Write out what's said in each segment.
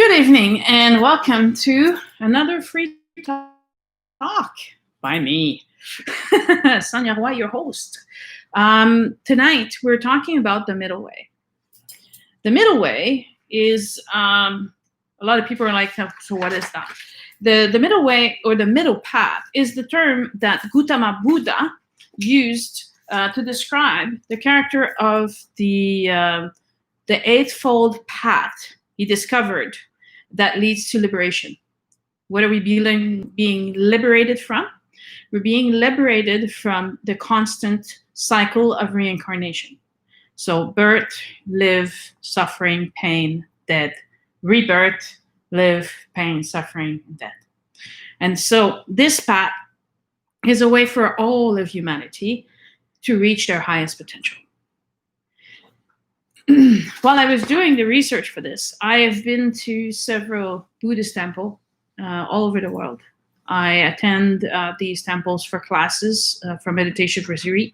Good evening and welcome to another free talk by me, Sonia Roy, your host. Tonight we're talking about the middle way. The middle way is, a lot of people are like, so what is that? The middle way or the middle path is the term that Gautama Buddha used to describe the character of the eightfold path he discovered that leads to liberation. What are we being liberated from? We're being liberated from the constant cycle of reincarnation. So birth, live, suffering, pain, death. Rebirth, live, pain, suffering, death. And so this path is a way for all of humanity to reach their highest potential. While I was doing the research for this, I have been to several Buddhist temples all over the world. I attend these temples for classes, for meditation retreat,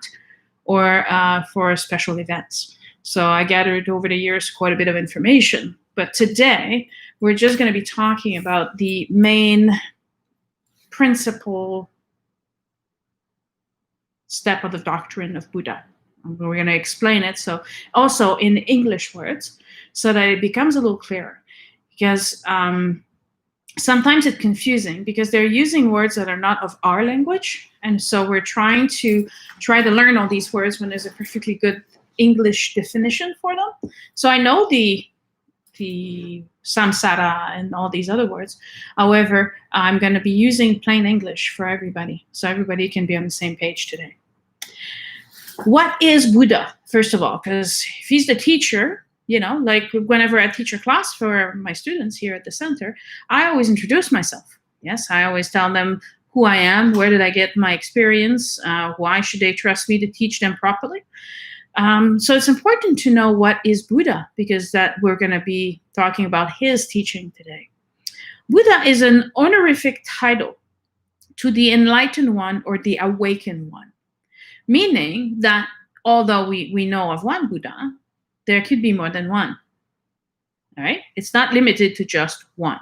or for special events. So I gathered over the years quite a bit of information. But today, we're just going to be talking about the main principle step of the doctrine of Buddha. We're going to explain it, so also in English words, so that it becomes a little clearer. Because sometimes it's confusing because they're using words that are not of our language, and so we're trying to learn all these words when there's a perfectly good English definition for them. So I know the samsara and all these other words. However, I'm going to be using plain English for everybody, so everybody can be on the same page today. What is Buddha, first of all? Because if he's the teacher, like whenever I teach a class for my students here at the center, I always introduce myself. Yes, I always tell them who I am, where did I get my experience, why should they trust me to teach them properly. So it's important to know what is Buddha, because that we're going to be talking about his teaching today. Buddha is an honorific title to the enlightened one or the awakened one. Meaning that although we know of one Buddha, there could be more than one. All right? It's not limited to just one.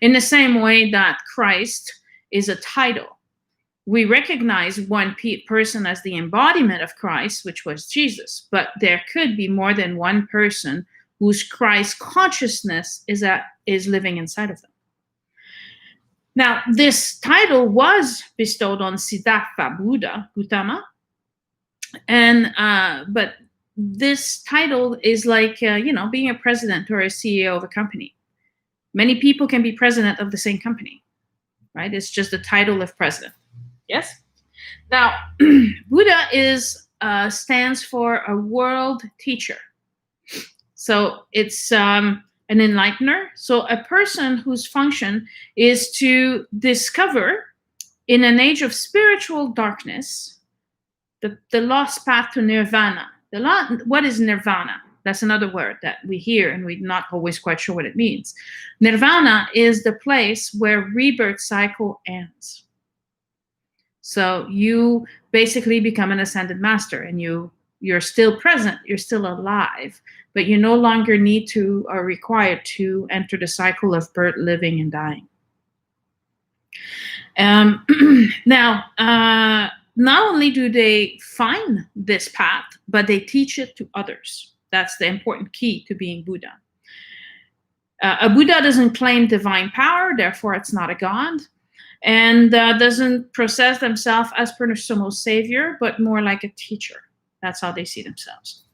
In the same way that Christ is a title, we recognize one person as the embodiment of Christ, which was Jesus, but there could be more than one person whose Christ consciousness is living inside of them. Now, this title was bestowed on Siddhartha Buddha, Gautama, and but this title is like being a president or a CEO of a company. Many people can be president of the same company, right? It's just the title of president. Yes. Now, Buddha stands for a world teacher. So it's an enlightener. So a person whose function is to discover in an age of spiritual darkness the lost path to nirvana. What is nirvana? That's another word that we hear and we're not always quite sure what it means. Nirvana is the place where rebirth cycle ends. So you basically become an ascended master and you're still present, you're still alive, but you no longer need to or required to enter the cycle of birth, living, and dying. Now, not only do they find this path, but they teach it to others. That's the important key to being Buddha. A Buddha doesn't claim divine power, therefore it's not a god, and doesn't process themselves as personal savior, but more like a teacher. That's how they see themselves.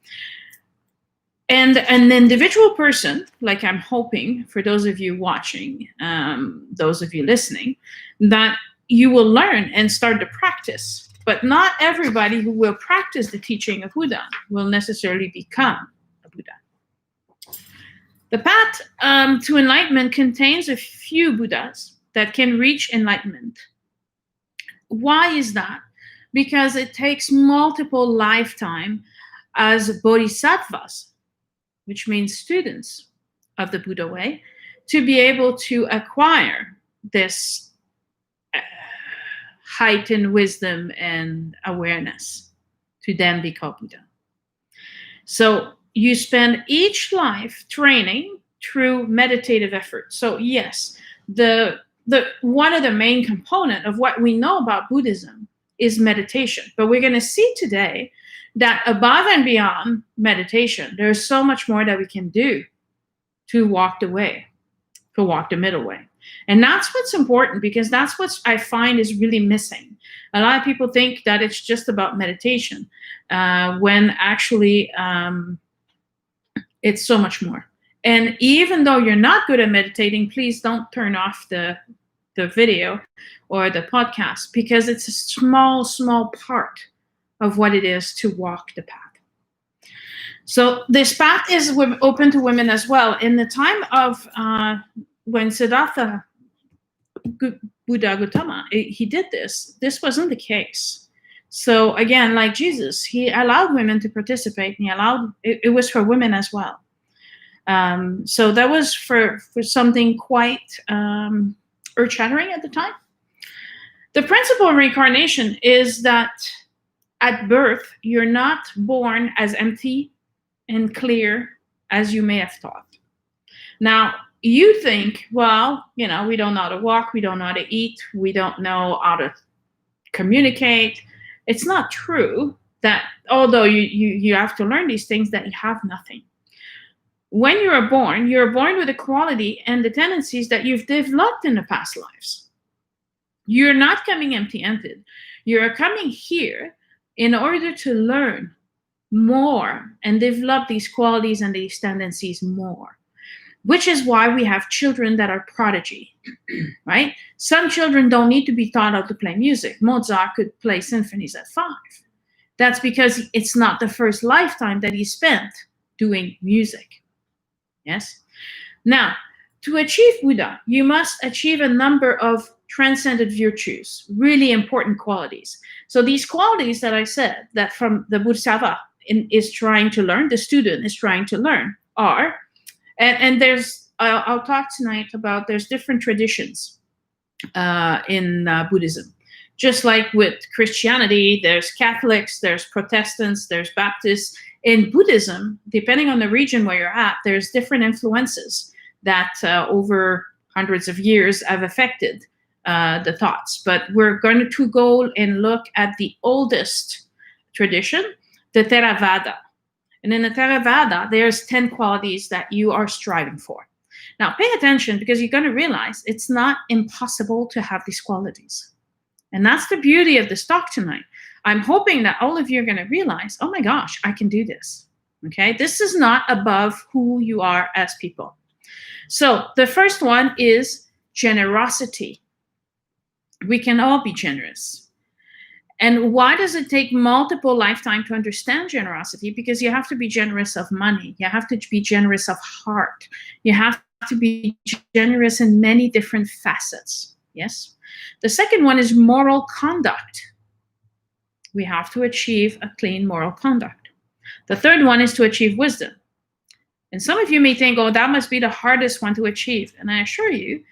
And an individual person, like I'm hoping for those of you watching, those of you listening, that you will learn and start to practice. But not everybody who will practice the teaching of Buddha will necessarily become a Buddha. The path to enlightenment contains a few Buddhas that can reach enlightenment. Why is that? Because it takes multiple lifetimes as bodhisattvas, which means students of the Buddha way, to be able to acquire this heightened wisdom and awareness to then become Buddha. So you spend each life training through meditative effort. So yes, the one of the main component of what we know about Buddhism is meditation. But we're going to see today that above and beyond meditation, there's so much more that we can do to walk the way, to walk the middle way. And that's what's important, because that's what I find is really missing. A lot of people think that it's just about meditation, when actually it's so much more. And even though you're not good at meditating, please don't turn off the video or the podcast, because it's a small part of what it is to walk the path. So this path is open to women as well. In the time of when Siddhartha Buddha Gautama, he did this wasn't the case. So again, like Jesus, he allowed women to participate, and he allowed it was for women as well. So that was for something quite earth-shattering at the time. The principle of reincarnation is that at birth, you're not born as empty and clear as you may have thought. Now, you think, well, we don't know how to walk, we don't know how to eat, we don't know how to communicate. It's not true that although you have to learn these things, that you have nothing. When you're born with the quality and the tendencies that you've developed in the past lives. You're not coming empty-handed. You're coming here in order to learn more and develop these qualities and these tendencies more, which is why we have children that are prodigy, right? Some children don't need to be taught how to play music. Mozart could play symphonies at 5. That's because it's not the first lifetime that he spent doing music. Yes? Now, to achieve Buddha, you must achieve a number of transcendent virtues, really important qualities. So these qualities that I said, that from the Bodhisattva is trying to learn, the student is trying to learn, are, and there's, I'll talk tonight about, there's different traditions in Buddhism. Just like with Christianity, there's Catholics, there's Protestants, there's Baptists. In Buddhism, depending on the region where you're at, there's different influences that over hundreds of years have affected the thoughts. But we're going to go and look at the oldest tradition, the Theravada. And in the Theravada, there's 10 qualities that you are striving for. Now, pay attention, because you're going to realize it's not impossible to have these qualities. And that's the beauty of this talk tonight. I'm hoping that all of you are going to realize, oh my gosh, I can do this. Okay, this is not above who you are as people. So the first one is generosity. We can all be generous. And why does it take multiple lifetimes to understand generosity? Because you have to be generous of money. You have to be generous of heart. You have to be generous in many different facets. Yes. The second one is moral conduct. We have to achieve a clean moral conduct. The third one is to achieve wisdom. And some of you may think, oh, that must be the hardest one to achieve. And I assure you,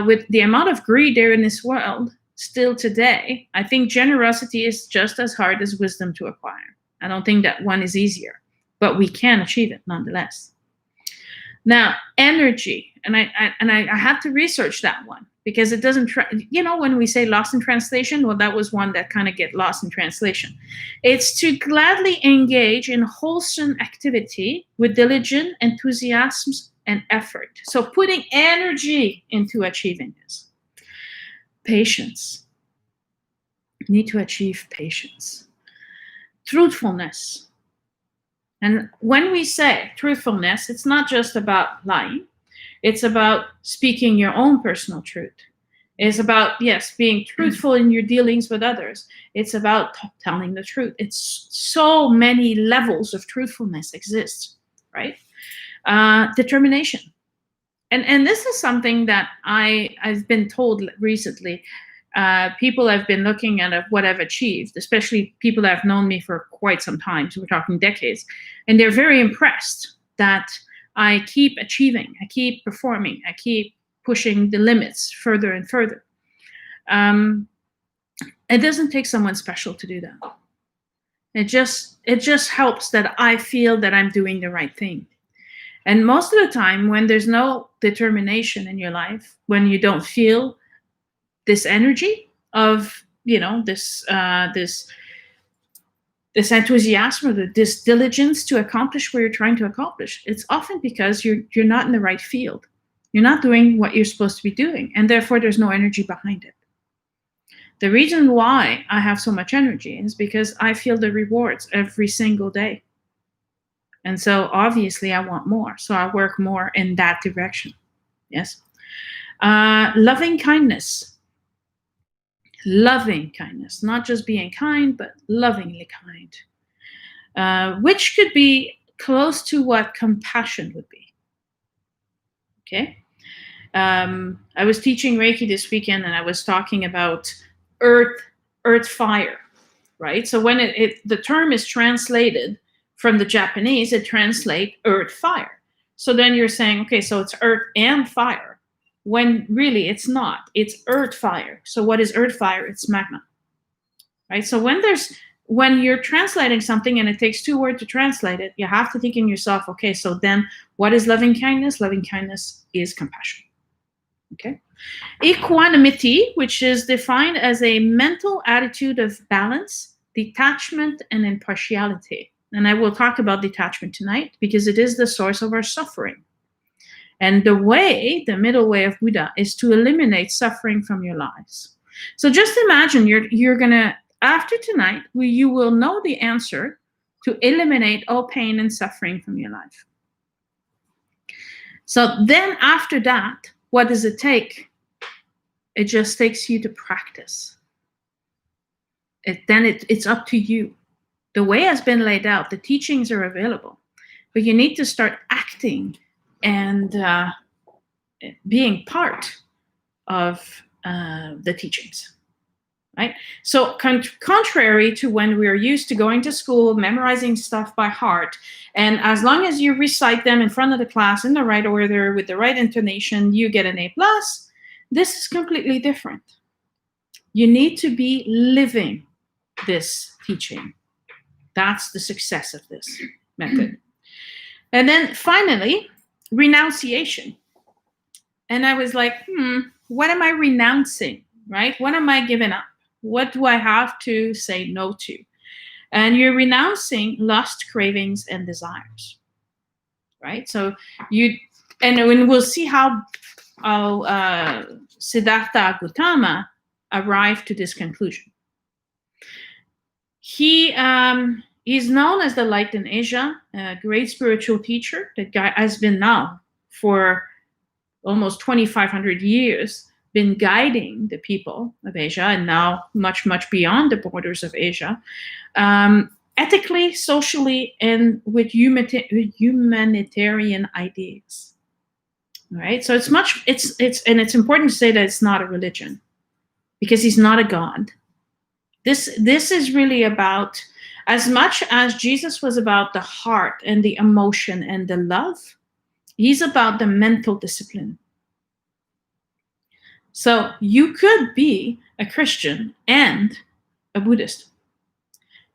with the amount of greed there in this world, still today, I think generosity is just as hard as wisdom to acquire. I don't think that one is easier, but we can achieve it nonetheless. Now, energy, and I had to research that one, because it doesn't, when we say lost in translation, well, that was one that kind of get lost in translation. It's to gladly engage in wholesome activity with diligent enthusiasm and effort. So putting energy into achieving this. Patience. You need to achieve patience. Truthfulness. And when we say truthfulness, it's not just about lying. It's about speaking your own personal truth. It's about, yes, being truthful in your dealings with others. It's about telling the truth. It's so many levels of truthfulness exist, right? Determination. And this is something that I've been told recently. People have been looking at what I've achieved, especially people that have known me for quite some time. So we're talking decades. And they're very impressed that I keep achieving, I keep performing, I keep pushing the limits further and further. It doesn't take someone special to do that. It just helps that I feel that I'm doing the right thing. And most of the time, when there's no determination in your life, when you don't feel this energy of, this enthusiasm or this diligence to accomplish what you're trying to accomplish, it's often because you're not in the right field. You're not doing what you're supposed to be doing, and therefore there's no energy behind it. The reason why I have so much energy is because I feel the rewards every single day. And so obviously I want more. So I work more in that direction. Yes. Loving kindness. Loving kindness, not just being kind, but lovingly kind, which could be close to what compassion would be. Okay. I was teaching Reiki this weekend, and I was talking about earth fire, right? So when the term is translated from the Japanese, it translates earth fire. So then you're saying, okay, so it's earth and fire, when really it's not. It's earth fire. So what is earth fire? It's magma, right? So when you're translating something and it takes two words to translate it, you have to think in yourself, okay, so then what is loving kindness? Loving kindness is compassion. Okay. Equanimity, which is defined as a mental attitude of balance, detachment, and impartiality. And I will talk about detachment tonight because it is the source of our suffering. And the middle way of Buddha is to eliminate suffering from your lives. So just imagine you're going to, after tonight, you will know the answer to eliminate all pain and suffering from your life. So then after that, what does it take? It just takes you to practice. It's up to you. The way has been laid out. The teachings are available. But you need to start acting and being part of the teachings. Right? So contrary to when we're used to going to school, memorizing stuff by heart, and as long as you recite them in front of the class in the right order with the right intonation, you get an A+. This is completely different. You need to be living this teaching. That's the success of this method. And then finally, renunciation. And I was like, what am I renouncing, right? What am I giving up? What do I have to say no to? And you're renouncing lust, cravings, and desires, right? So and we'll see how Siddhartha Gautama arrived to this conclusion. He is known as the Light in Asia, a great spiritual teacher. That guy has been now for almost 2,500 years, been guiding the people of Asia, and now much, much beyond the borders of Asia, ethically, socially, and with humanitarian ideas. All right, so it's important to say that it's not a religion, because he's not a god. This is really about, as much as Jesus was about the heart and the emotion and the love, he's about the mental discipline. So you could be a Christian and a Buddhist,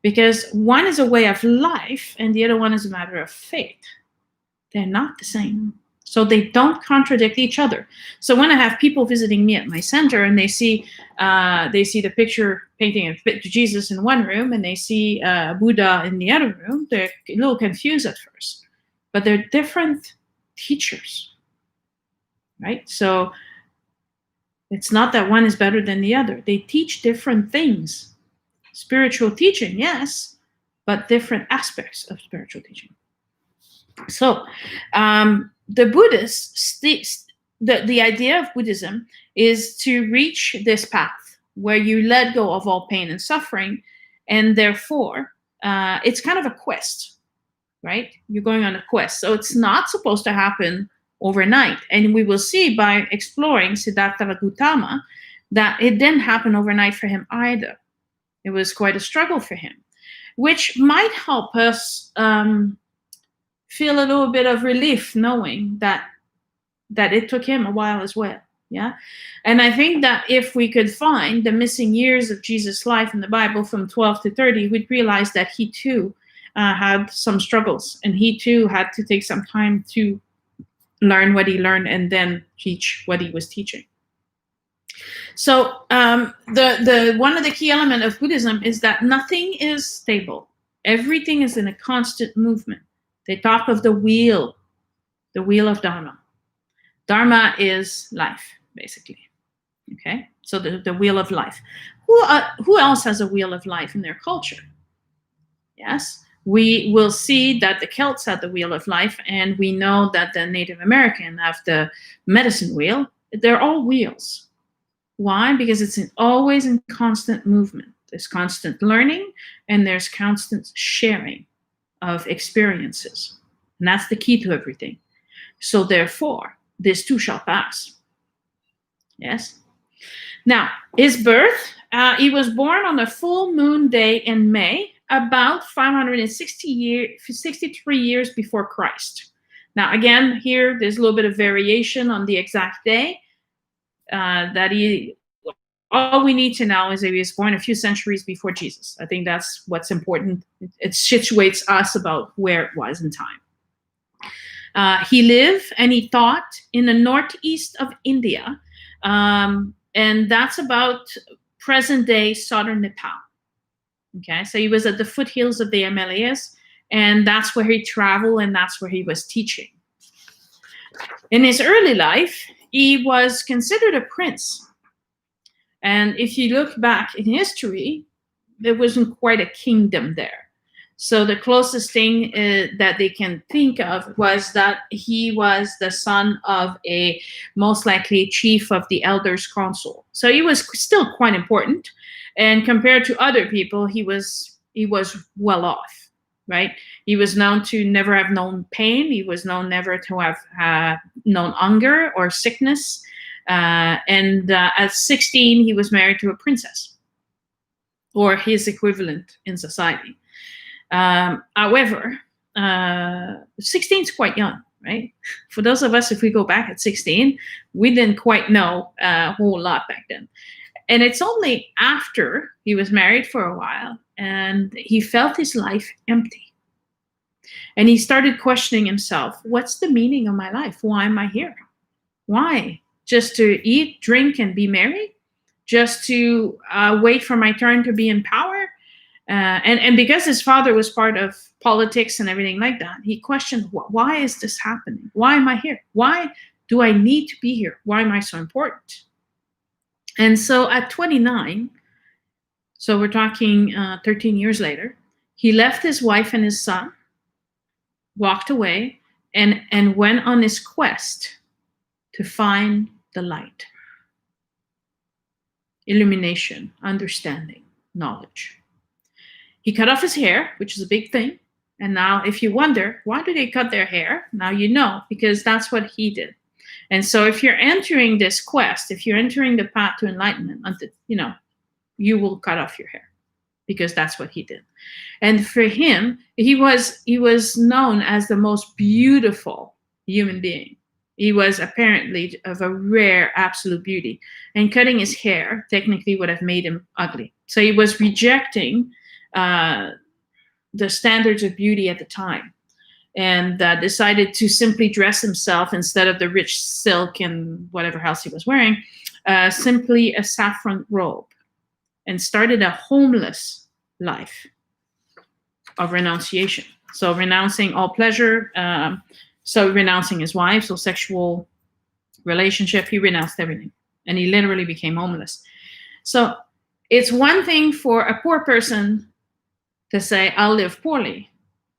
because one is a way of life and the other one is a matter of faith. They're not the same. So they don't contradict each other. So when I have people visiting me at my center and they see the picture painting of Jesus in one room and they see Buddha in the other room, they're a little confused at first. But they're different teachers, right? So it's not that one is better than the other. They teach different things. Spiritual teaching, yes, but different aspects of spiritual teaching. So the Buddhists, the idea of Buddhism is to reach this path where you let go of all pain and suffering, and therefore it's kind of a quest, right? You're going on a quest. So it's not supposed to happen overnight. And we will see by exploring Siddhartha Gautama that it didn't happen overnight for him either. It was quite a struggle for him, which might help us feel a little bit of relief knowing that it took him a while as well. Yeah. And I think that if we could find the missing years of Jesus' life in the Bible from 12 to 30, we'd realize that he too, had some struggles, and he too had to take some time to learn what he learned and then teach what he was teaching. So the one of the key elements of Buddhism is that nothing is stable. Everything is in a constant movement. They talk of the wheel of Dharma. Dharma is life, basically. Okay, so the wheel of life. Who else has a wheel of life in their culture? Yes, we will see that the Celts had the wheel of life, and we know that the Native American have the medicine wheel. They're all wheels. Why? Because it's always in constant movement. There's constant learning, and there's constant sharing of experiences. And that's the key to everything. So therefore, this too shall pass. Yes? Now, his birth, he was born on a full moon day in May, about 563 years before Christ. Now, again, here, there's a little bit of variation on the exact day. All we need to know is that he was born a few centuries before Jesus. I think that's what's important. It situates us about where it was in time. He lived and he taught in the northeast of India, and that's about present-day southern Nepal. Okay, so he was at the foothills of the Himalayas, and that's where he traveled, and that's where he was teaching. In his early life, he was considered a prince. And if you look back in history, there wasn't quite a kingdom there. So the closest thing that they can think of was that he was the son of a most likely chief of the elders council. So he was still quite important. And compared to other people, he was well off, right? He was known to never have known pain. He was known never to have known hunger or sickness. And at 16, he was married to a princess, or his equivalent in society. However, 16 is quite young, right? For those of us, if we go back at 16, we didn't quite know a whole lot back then. And it's only after he was married for a while and he felt his life empty. And he started questioning himself, what's the meaning of my life? Why am I here? Why? Just to eat, drink, and be merry? Just to wait for my turn to be in power? And because his father was part of politics and everything like that, he questioned, why is this happening? Why am I here? Why do I need to be here? Why am I so important? And so at 29, so we're talking 13 years later, he left his wife and his son, walked away, and went on his quest to find the light. Illumination, understanding, knowledge. He cut off his hair, which is a big thing. And now if you wonder, why do they cut their hair? Now you know, because that's what he did. And so if you're entering this quest, if you're entering the path to enlightenment, you will cut off your hair, because that's what he did. And for him, he was known as the most beautiful human being. He was apparently of a rare absolute beauty. And cutting his hair technically would have made him ugly. So he was rejecting the standards of beauty at the time, and decided to simply dress himself, instead of the rich silk and whatever else he was wearing, simply a saffron robe, and started a homeless life of renunciation. So renouncing all pleasure, so renouncing his wife, so sexual relationship, he renounced everything, and he literally became homeless. So it's one thing for a poor person to say, I'll live poorly.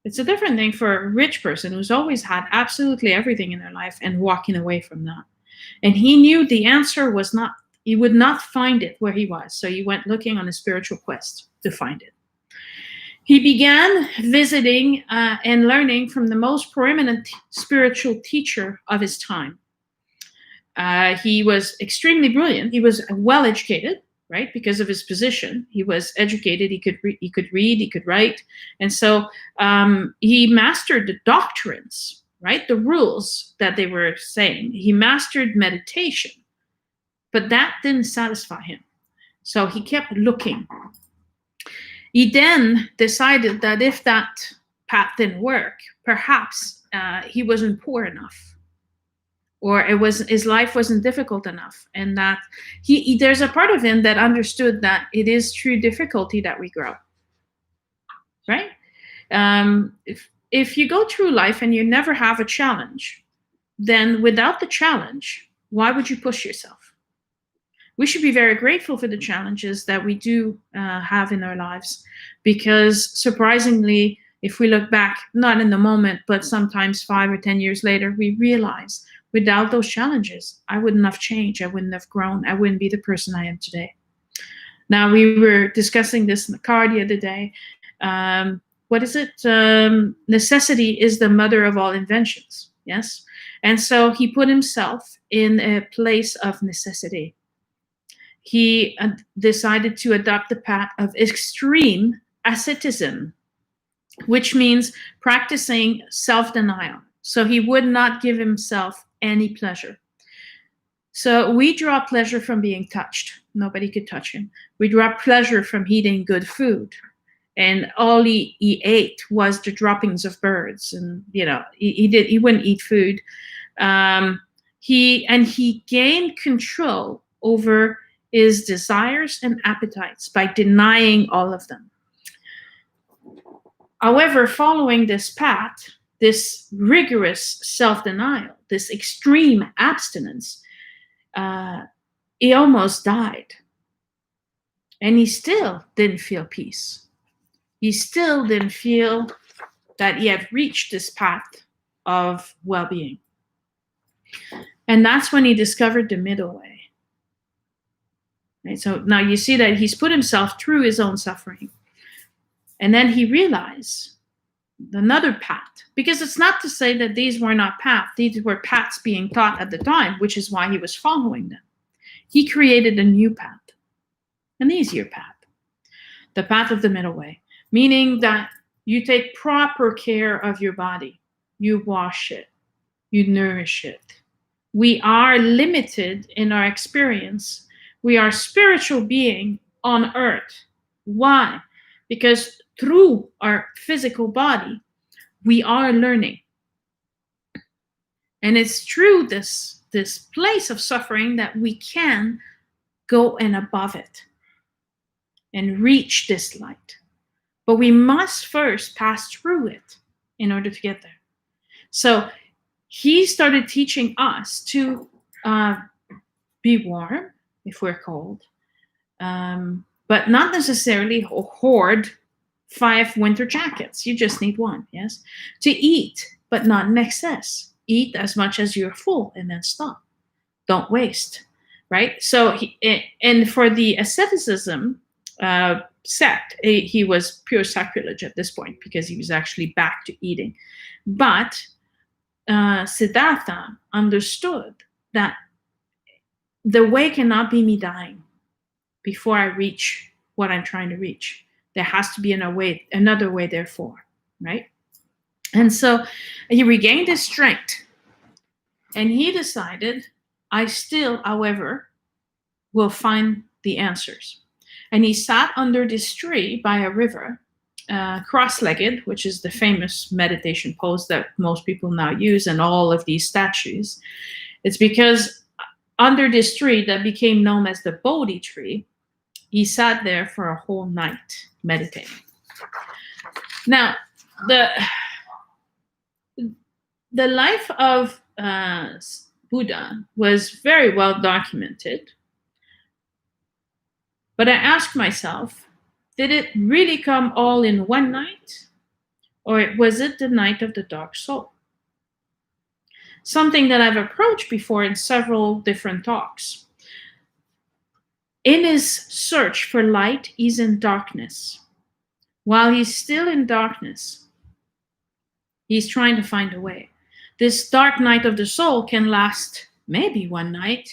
It's a different thing for a rich person who's always had absolutely everything in their life and walking away from that. And he knew the answer was not, he would not find it where he was. So he went looking on a spiritual quest to find it. He began visiting and learning from the most preeminent spiritual teacher of his time. He was extremely brilliant. He was well educated, right? Because of his position, he was educated. He could read, he could write, and so he mastered the doctrines, right? The rules that they were saying. He mastered meditation, but that didn't satisfy him. So he kept looking. He then decided that if that path didn't work, perhaps he wasn't poor enough, or his life wasn't difficult enough, and that there's a part of him that understood that it is through difficulty that we grow, right? If you go through life and you never have a challenge, then without the challenge, why would you push yourself? We should be very grateful for the challenges that we do have in our lives, because surprisingly, if we look back, not in the moment, but sometimes 5 or 10 years later, we realize without those challenges, I wouldn't have changed. I wouldn't have grown. I wouldn't be the person I am today. Now, we were discussing this in the car the other day. What is it? Necessity is the mother of all inventions. Yes. And so he put himself in a place of necessity. He decided to adopt the path of extreme asceticism, which means practicing self-denial. So he would not give himself any pleasure. So we draw pleasure from being touched. Nobody could touch him. We draw pleasure from eating good food. And all he ate was the droppings of birds. And, he wouldn't eat food. He gained control over his desires and appetites by denying all of them. However, following this path, this rigorous self-denial, this extreme abstinence, he almost died. And he still didn't feel peace. He still didn't feel that he had reached this path of well-being. And that's when he discovered the middle way. Right? So now you see that he's put himself through his own suffering. And then he realized another path, because it's not to say that these were not paths. These were paths being taught at the time, which is why he was following them. He created a new path, an easier path, the path of the middle way, meaning that you take proper care of your body. You wash it, you nourish it. We are limited in our experience. We are spiritual being on earth. Why? Because through our physical body, we are learning. And it's through this place of suffering that we can go and above it and reach this light. But we must first pass through it in order to get there. So he started teaching us to be warm if we're cold, but not necessarily hoard 5 winter jackets. You just need one, yes? To eat, but not in excess. Eat as much as you're full and then stop. Don't waste, right? So, and for the asceticism sect, he was pure sacrilege at this point because he was actually back to eating. But Siddhartha understood that the way cannot be me dying before I reach what I'm trying to reach. There has to be another way, therefore, right? And so he regained his strength, and he decided, I still, however, will find the answers. And he sat under this tree by a river, cross-legged, which is the famous meditation pose that most people now use in all of these statues. It's because under this tree that became known as the Bodhi tree, he sat there for a whole night meditating. Now, the life of Buddha was very well documented. But I asked myself, did it really come all in one night? Or was it the night of the dark soul? Something that I've approached before in several different talks. In his search for light, he's in darkness. While he's still in darkness, he's trying to find a way. This dark night of the soul can last maybe one night,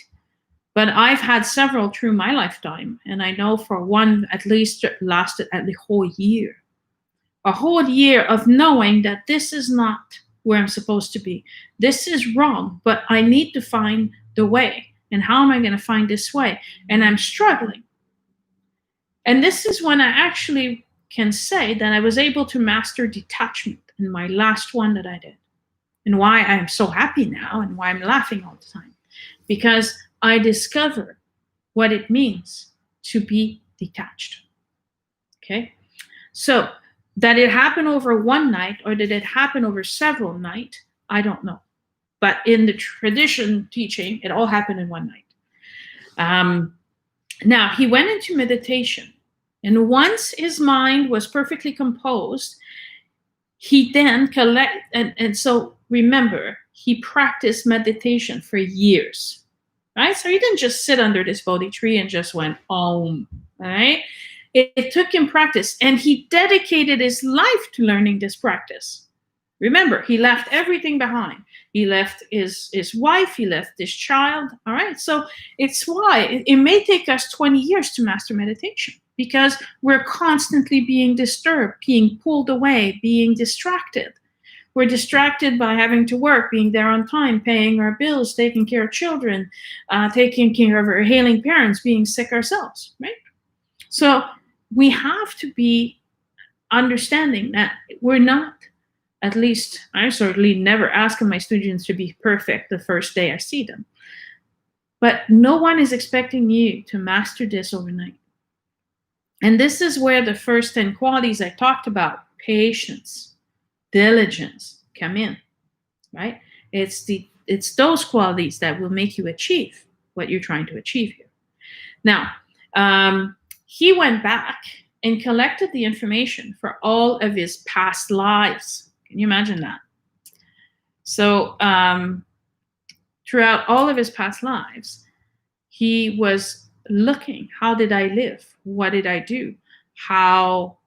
but I've had several through my lifetime, and I know for one at least lasted at the whole year. A whole year of knowing that this is not where I'm supposed to be. This is wrong, but I need to find the way. And how am I going to find this way? And I'm struggling. And this is when I actually can say that I was able to master detachment. and my last one that I did. And why I'm so happy now and why I'm laughing all the time. Because I discover what it means to be detached. Okay? So, that it happened over one night or did it happen over several nights, I don't know. But in the tradition teaching, it all happened in one night. Now, he went into meditation. And once his mind was perfectly composed, he then and so remember, he practiced meditation for years, right? So he didn't just sit under this Bodhi tree and just went, right? It took him practice, and he dedicated his life to learning this practice. Remember, he left everything behind. He left his wife, he left his child, all right? So it's why it may take us 20 years to master meditation, because we're constantly being disturbed, being pulled away, being distracted. We're distracted by having to work, being there on time, paying our bills, taking care of children, taking care of our ailing parents, being sick ourselves, right? So we have to be understanding that we're not, at least I certainly never ask my students to be perfect the first day I see them. But no one is expecting you to master this overnight. And this is where the first 10 qualities I talked about, patience, diligence, come in, right? It's those qualities that will make you achieve what you're trying to achieve here. Now, he went back and collected the information for all of his past lives. Can you imagine that? So throughout all of his past lives, he was looking, how did I live? What did I do? How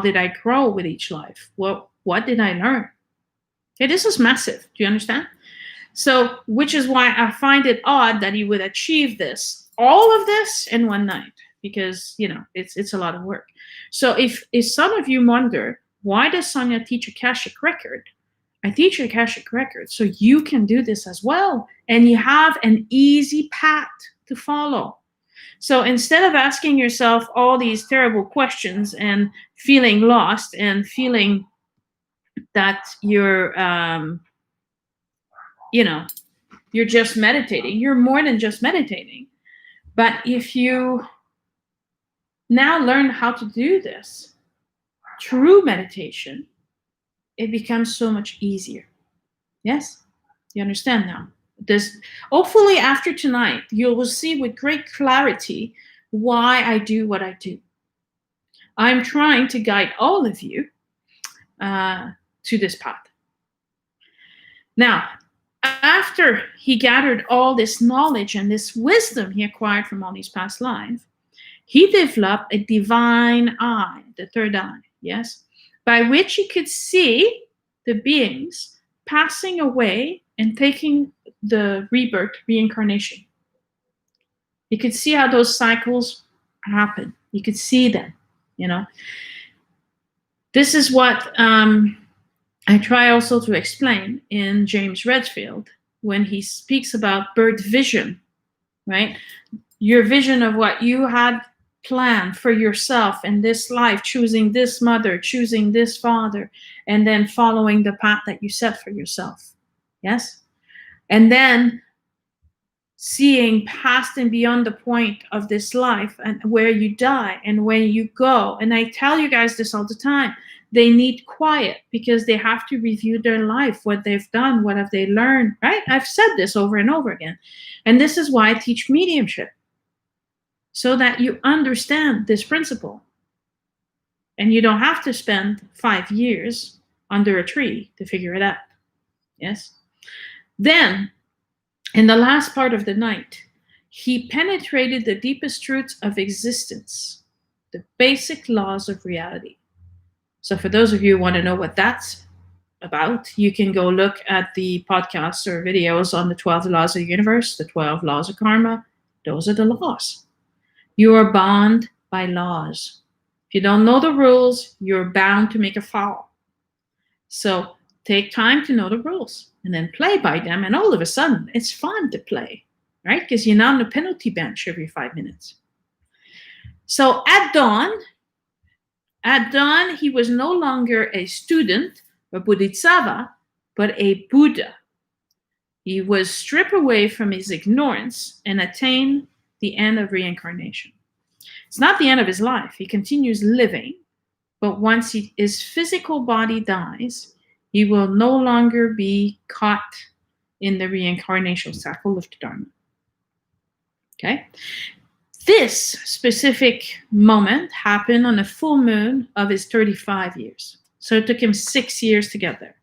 did I grow with each life? What did I learn? Okay, this is massive. Do you understand? So, which is why I find it odd that he would achieve all of this in one night, because it's a lot of work. So if some of you wonder, why does Sonia teach Akashic Record? I teach Akashic Records so you can do this as well, and you have an easy path to follow. So instead of asking yourself all these terrible questions and feeling lost and feeling that you're just meditating, you're more than just meditating. But if you now learn how to do this through meditation, it becomes so much easier. Yes? You understand now? Hopefully after tonight, you will see with great clarity why I do what I do. I'm trying to guide all of you to this path. Now, after he gathered all this knowledge and this wisdom he acquired from all these past lives, he developed a divine eye, the third eye, yes, by which he could see the beings passing away and taking the rebirth, reincarnation. You could see how those cycles happen. You could see them, This is what I try also to explain in James Redfield when he speaks about birth vision, right? Your vision of what you had planned for yourself in this life, choosing this mother, choosing this father, and then following the path that you set for yourself. Yes? And then seeing past and beyond the point of this life and where you die and when you go. And I tell you guys this all the time. They need quiet because they have to review their life, what they've done, what have they learned, right? I've said this over and over again. And this is why I teach mediumship, so that you understand this principle. And you don't have to spend 5 years under a tree to figure it out. Yes? Then, in the last part of the night, he penetrated the deepest truths of existence, the basic laws of reality. So for those of you who want to know what that's about, you can go look at the podcasts or videos on the 12 laws of the universe, the 12 laws of karma. Those are the laws. You are bound by laws. If you don't know the rules, you're bound to make a foul. So take time to know the rules and then play by them. And all of a sudden, it's fun to play, right? Because you're not on the penalty bench every 5 minutes. So at dawn, he was no longer a student, a Bodhisattva, but a Buddha. He was stripped away from his ignorance and attained the end of reincarnation. It's not the end of his life. He continues living, but once his physical body dies, he will no longer be caught in the reincarnation cycle of the Dharma. Okay? This specific moment happened on the full moon of his 35 years. So it took him 6 years to get there.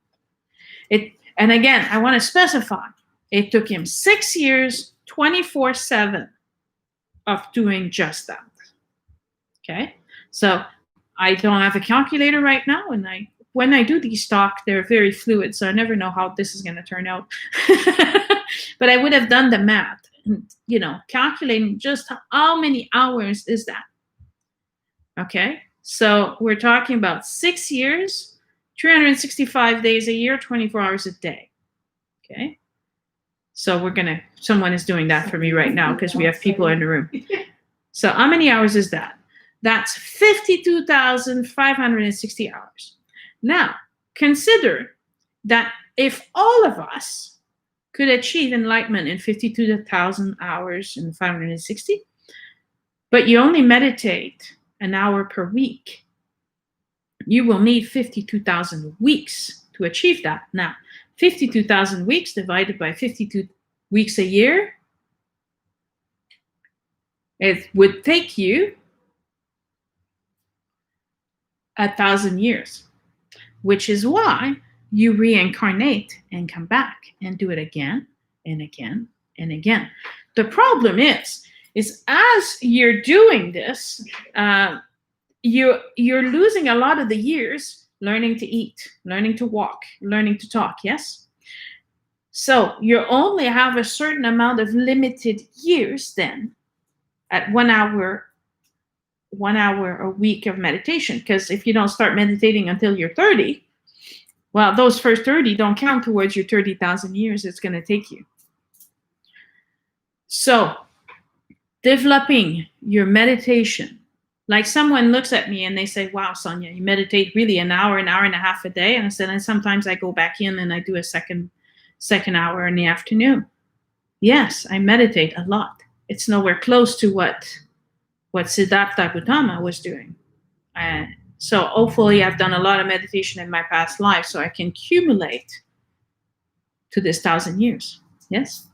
And again, I want to specify, it took him 6 years, 24/7 of doing just that. Okay? So I don't have a calculator right now, and when I do these talks, they're very fluid, so I never know how this is going to turn out. But I would have done the math, calculating just how many hours is that. Okay? So we're talking about 6 years, 365 days a year, 24 hours a day. Okay? So someone is doing that for me right now because we have people in the room. So how many hours is that? That's 52,560 hours. Now, consider that if all of us could achieve enlightenment in 52,000 hours and 560, but you only meditate an hour per week, you will need 52,000 weeks to achieve that. Now, 52,000 weeks divided by 52 weeks a year, it would take you 1,000 years, which is why you reincarnate and come back and do it again and again and again. The problem is as you're doing this, you're losing a lot of the years learning to eat, learning to walk, learning to talk, yes? So you only have a certain amount of limited years then at 1 hour a week of meditation. Because if you don't start meditating until you're 30, well, those first 30 don't count towards your 30,000 years it's going to take you. So developing your meditation, like someone looks at me and they say, wow, Sonia, you meditate really an hour and a half a day. And I said, and sometimes I go back in and I do a second hour in the afternoon. Yes, I meditate a lot. It's nowhere close to what Siddhartha Gautama was doing. So hopefully I've done a lot of meditation in my past life so I can accumulate to this 1,000 years. Yes?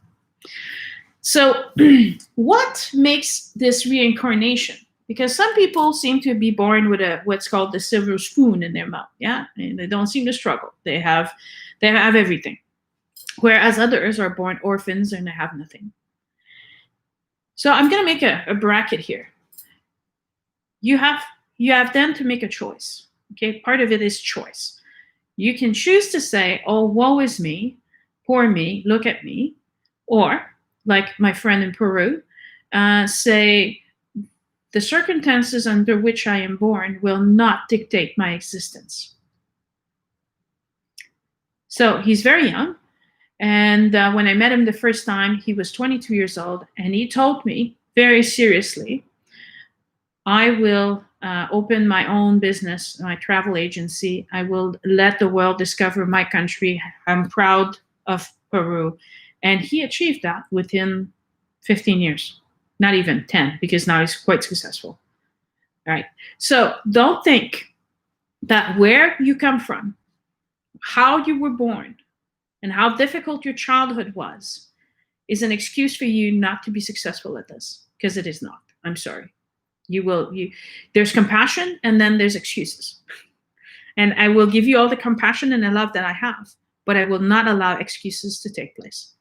So what makes this reincarnation? Because some people seem to be born with what's called the silver spoon in their mouth. Yeah? And they don't seem to struggle. They have everything. Whereas others are born orphans and they have nothing. So I'm going to make a bracket here. You have then to make a choice. Okay, part of it is choice. You can choose to say, oh, woe is me, poor me, look at me. Or, like my friend in Peru, say, the circumstances under which I am born will not dictate my existence. So he's very young. And when I met him the first time, he was 22 years old. And he told me very seriously, I will open my own business, my travel agency. I will let the world discover my country. I'm proud of Peru. And he achieved that within 15 years, not even 10, because now he's quite successful. All right. So don't think that where you come from, how you were born, and how difficult your childhood was is an excuse for you not to be successful at this, because it is not. I'm sorry. There's compassion and then there's excuses. And I will give you all the compassion and the love that I have, but I will not allow excuses to take place.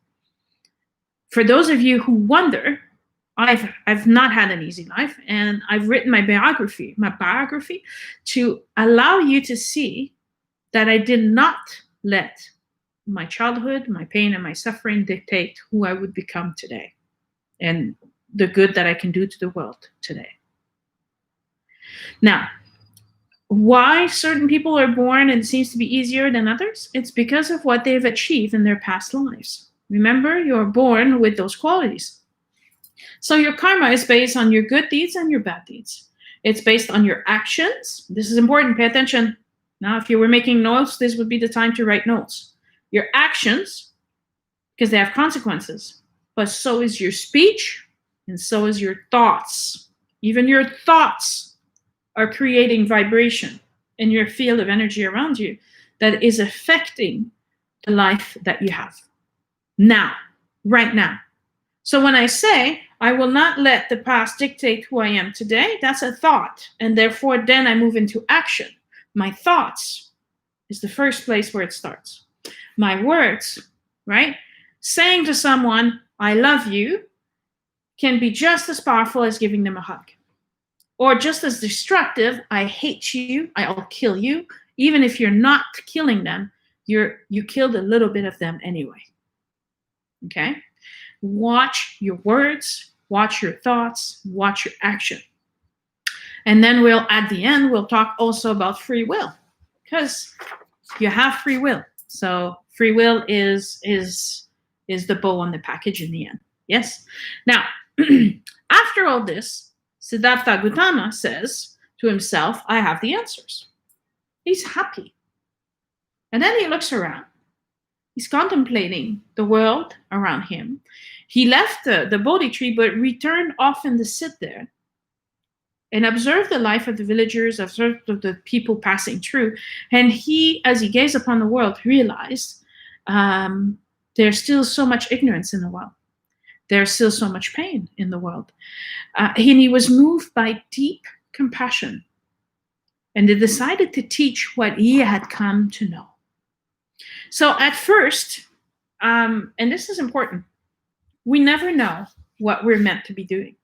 For those of you who wonder, I've not had an easy life, and I've written my biography to allow you to see that I did not let my childhood, my pain, and my suffering dictate who I would become today and the good that I can do to the world today. Now, why certain people are born and it seems to be easier than others? It's because of what they've achieved in their past lives. Remember, you're born with those qualities. So your karma is based on your good deeds and your bad deeds. It's based on your actions. This is important. Pay attention. Now, if you were making notes, this would be the time to write notes. Your actions, because they have consequences, but so is your speech and so is your thoughts. Even your thoughts are creating vibration in your field of energy around you that is affecting the life that you have now, right now. So when I say, I will not let the past dictate who I am today, that's a thought. And therefore, then I move into action. My thoughts is the first place where it starts. My words, right? Saying to someone, I love you, can be just as powerful as giving them a hug. Or just as destructive, I hate you, I'll kill you. Even if you're not killing them, you killed a little bit of them anyway. Okay? Watch your words, watch your thoughts, watch your action. And then at the end, we'll talk also about free will, because you have free will. So free will is the bow on the package in the end. Yes? Now, after all this, Siddhartha Gautama says to himself, I have the answers. He's happy. And then he looks around. He's contemplating the world around him. He left the Bodhi tree, but returned often to sit there and observe the life of the villagers, observe the people passing through. And he, as he gazed upon the world, realized there's still so much ignorance in the world. There's still so much pain in the world. And he was moved by deep compassion. And he decided to teach what he had come to know. So at first, and this is important, we never know what we're meant to be doing,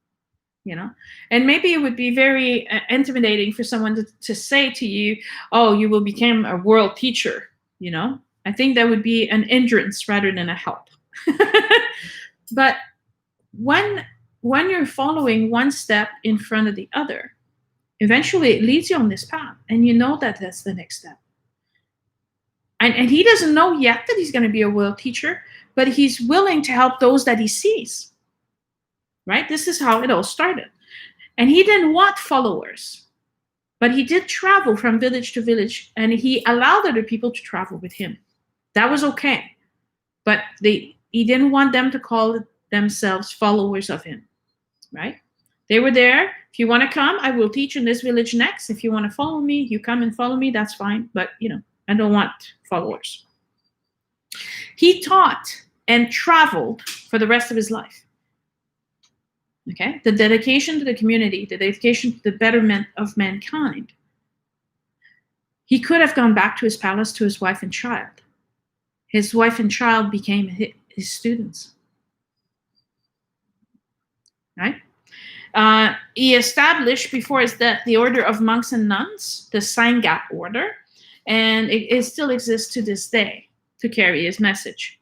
you know? And maybe it would be very intimidating for someone to say to you, oh, you will become a world teacher, you know? I think that would be an hindrance rather than a help. But when you're following one step in front of the other, eventually it leads you on this path, and you know that that's the next step. And he doesn't know yet that he's going to be a world teacher, but he's willing to help those that he sees, right? This is how it all started. And he didn't want followers, but he did travel from village to village, and he allowed other people to travel with him. That was okay. But he didn't want them to call themselves followers of him, right? They were there. If you want to come, I will teach in this village next. If you want to follow me, you come and follow me, that's fine. But, I don't want followers. He taught and traveled for the rest of his life. Okay? The dedication to the community, the dedication to the betterment of mankind. He could have gone back to his palace to his wife and child. His wife and child became his students. Right? He established before his death the order of monks and nuns, the Sangha order, and it still exists to this day to carry his message.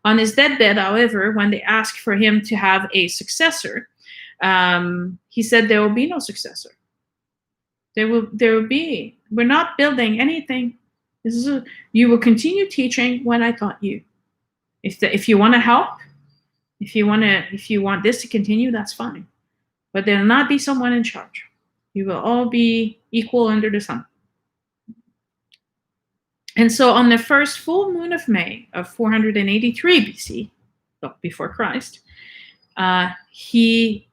On his deathbed, however, when they asked for him to have a successor, he said there will be no successor. There will be. We're not building anything. You will continue teaching what I taught you. If you want to help, if you want this to continue, that's fine. But there will not be someone in charge. You will all be equal under the sun. And so on the first full moon of May of 483 BC, before Christ, he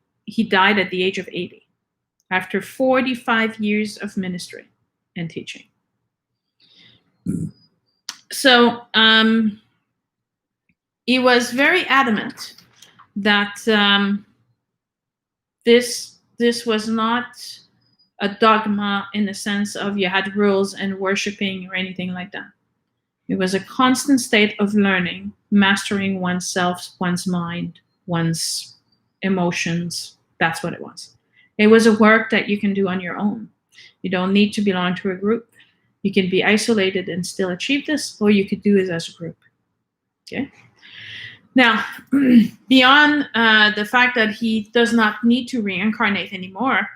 died at the age of 80, after 45 years of ministry and teaching. So he was very adamant that this was not a dogma in the sense of you had rules and worshiping or anything like that. It was a constant state of learning, mastering oneself, one's mind, one's emotions. That's what it was. It was a work that you can do on your own. You don't need to belong to a group. You can be isolated and still achieve this, or you could do it as a group. Okay? Now, beyond the fact that he does not need to reincarnate anymore,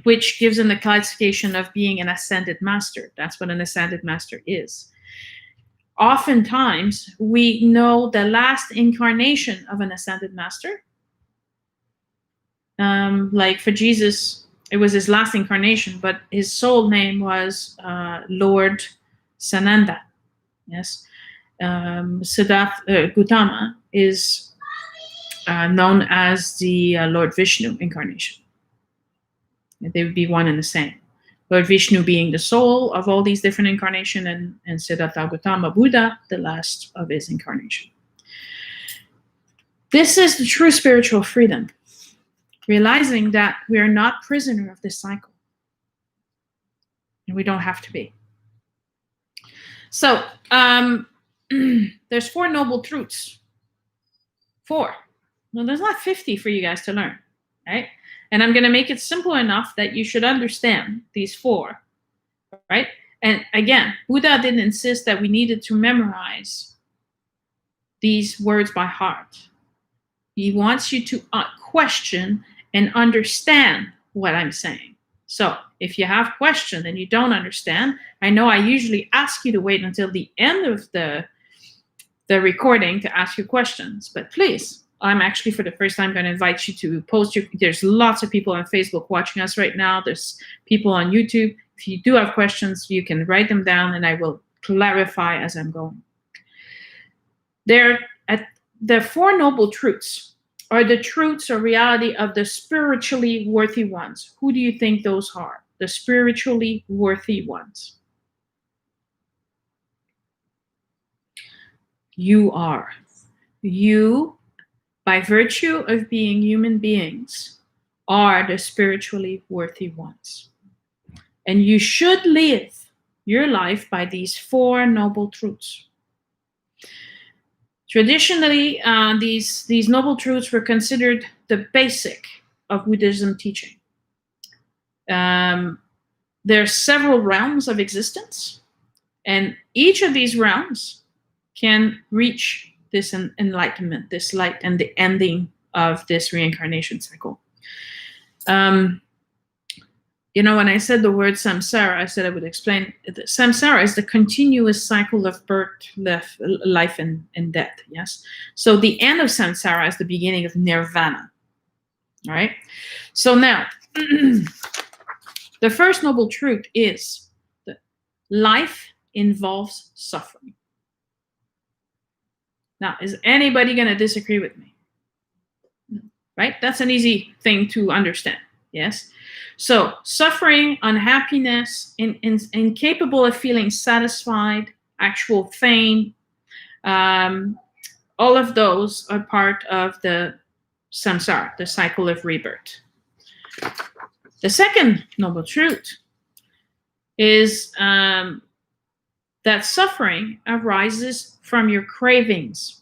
which gives him the classification of being an ascended master. That's what an ascended master is. Oftentimes, we know the last incarnation of an ascended master. Like for Jesus, it was his last incarnation, but his soul name was Lord Sananda. Yes. Siddhartha Gautama is known as the Lord Vishnu incarnation. They would be one and the same. Lord Vishnu being the soul of all these different incarnations, and Siddhartha Gautama Buddha, the last of his incarnation. This is the true spiritual freedom, realizing that we are not prisoner of this cycle. And we don't have to be. So, there's 4 noble truths. 4. Well, there's not 50 for you guys to learn, right? And I'm going to make it simple enough that you should understand these 4, right? And again, Buddha didn't insist that we needed to memorize these words by heart. He wants you to question and understand what I'm saying. So if you have questions and you don't understand, I know I usually ask you to wait until the end of the recording to ask you questions, but please, I'm actually for the first time going to invite you to post there's lots of people on Facebook watching us right now. There's people on YouTube. If you do have questions, you can write them down and I will clarify as I'm going. The 4 noble truths are the truths or reality of the spiritually worthy ones. Who do you think those are? The spiritually worthy ones. You are. You, by virtue of being human beings, are the spiritually worthy ones. And you should live your life by these 4 noble truths. Traditionally, these noble truths were considered the basic of Buddhism teaching. There are several realms of existence, and each of these realms can reach this enlightenment, this light, and the ending of this reincarnation cycle. When I said the word samsara, I said I would explain. Samsara is the continuous cycle of birth, life, and death. Yes. So the end of samsara is the beginning of nirvana. All right. So now, the first noble truth is that life involves suffering. Now, is anybody going to disagree with me? Right? That's an easy thing to understand. Yes. So suffering, unhappiness, incapable of feeling satisfied, actual pain, all of those are part of the samsara, the cycle of rebirth. The second noble truth is that suffering arises from your cravings.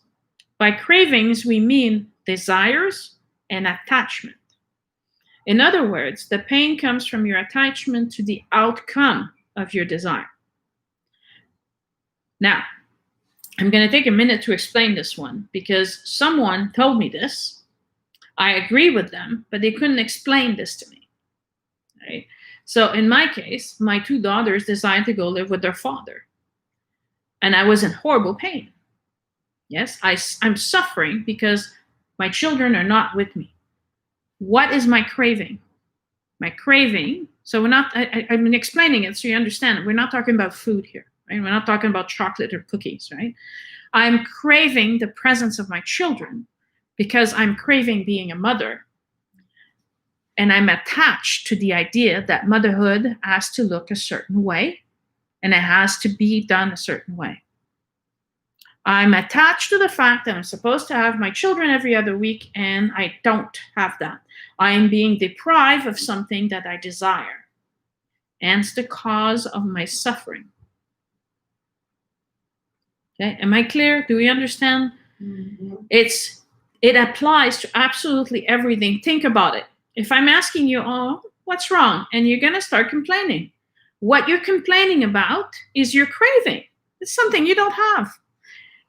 By cravings, we mean desires and attachment. In other words, the pain comes from your attachment to the outcome of your desire. Now, I'm going to take a minute to explain this one because someone told me this. I agree with them, but they couldn't explain this to me. Right? So in my case, my 2 daughters decided to go live with their father. And I was in horrible pain. Yes, I'm suffering because my children are not with me. What is my craving? My craving, so we're not, I'm explaining it so you understand. We're not talking about food here, right? We're not talking about chocolate or cookies, right? I'm craving the presence of my children because I'm craving being a mother. And I'm attached to the idea that motherhood has to look a certain way and it has to be done a certain way. I'm attached to the fact that I'm supposed to have my children every other week, and I don't have that. I am being deprived of something that I desire. Hence the cause of my suffering. Okay, am I clear? Do we understand? Mm-hmm. It applies to absolutely everything. Think about it. If I'm asking you, oh, what's wrong? And you're going to start complaining. What you're complaining about is your craving. It's something you don't have.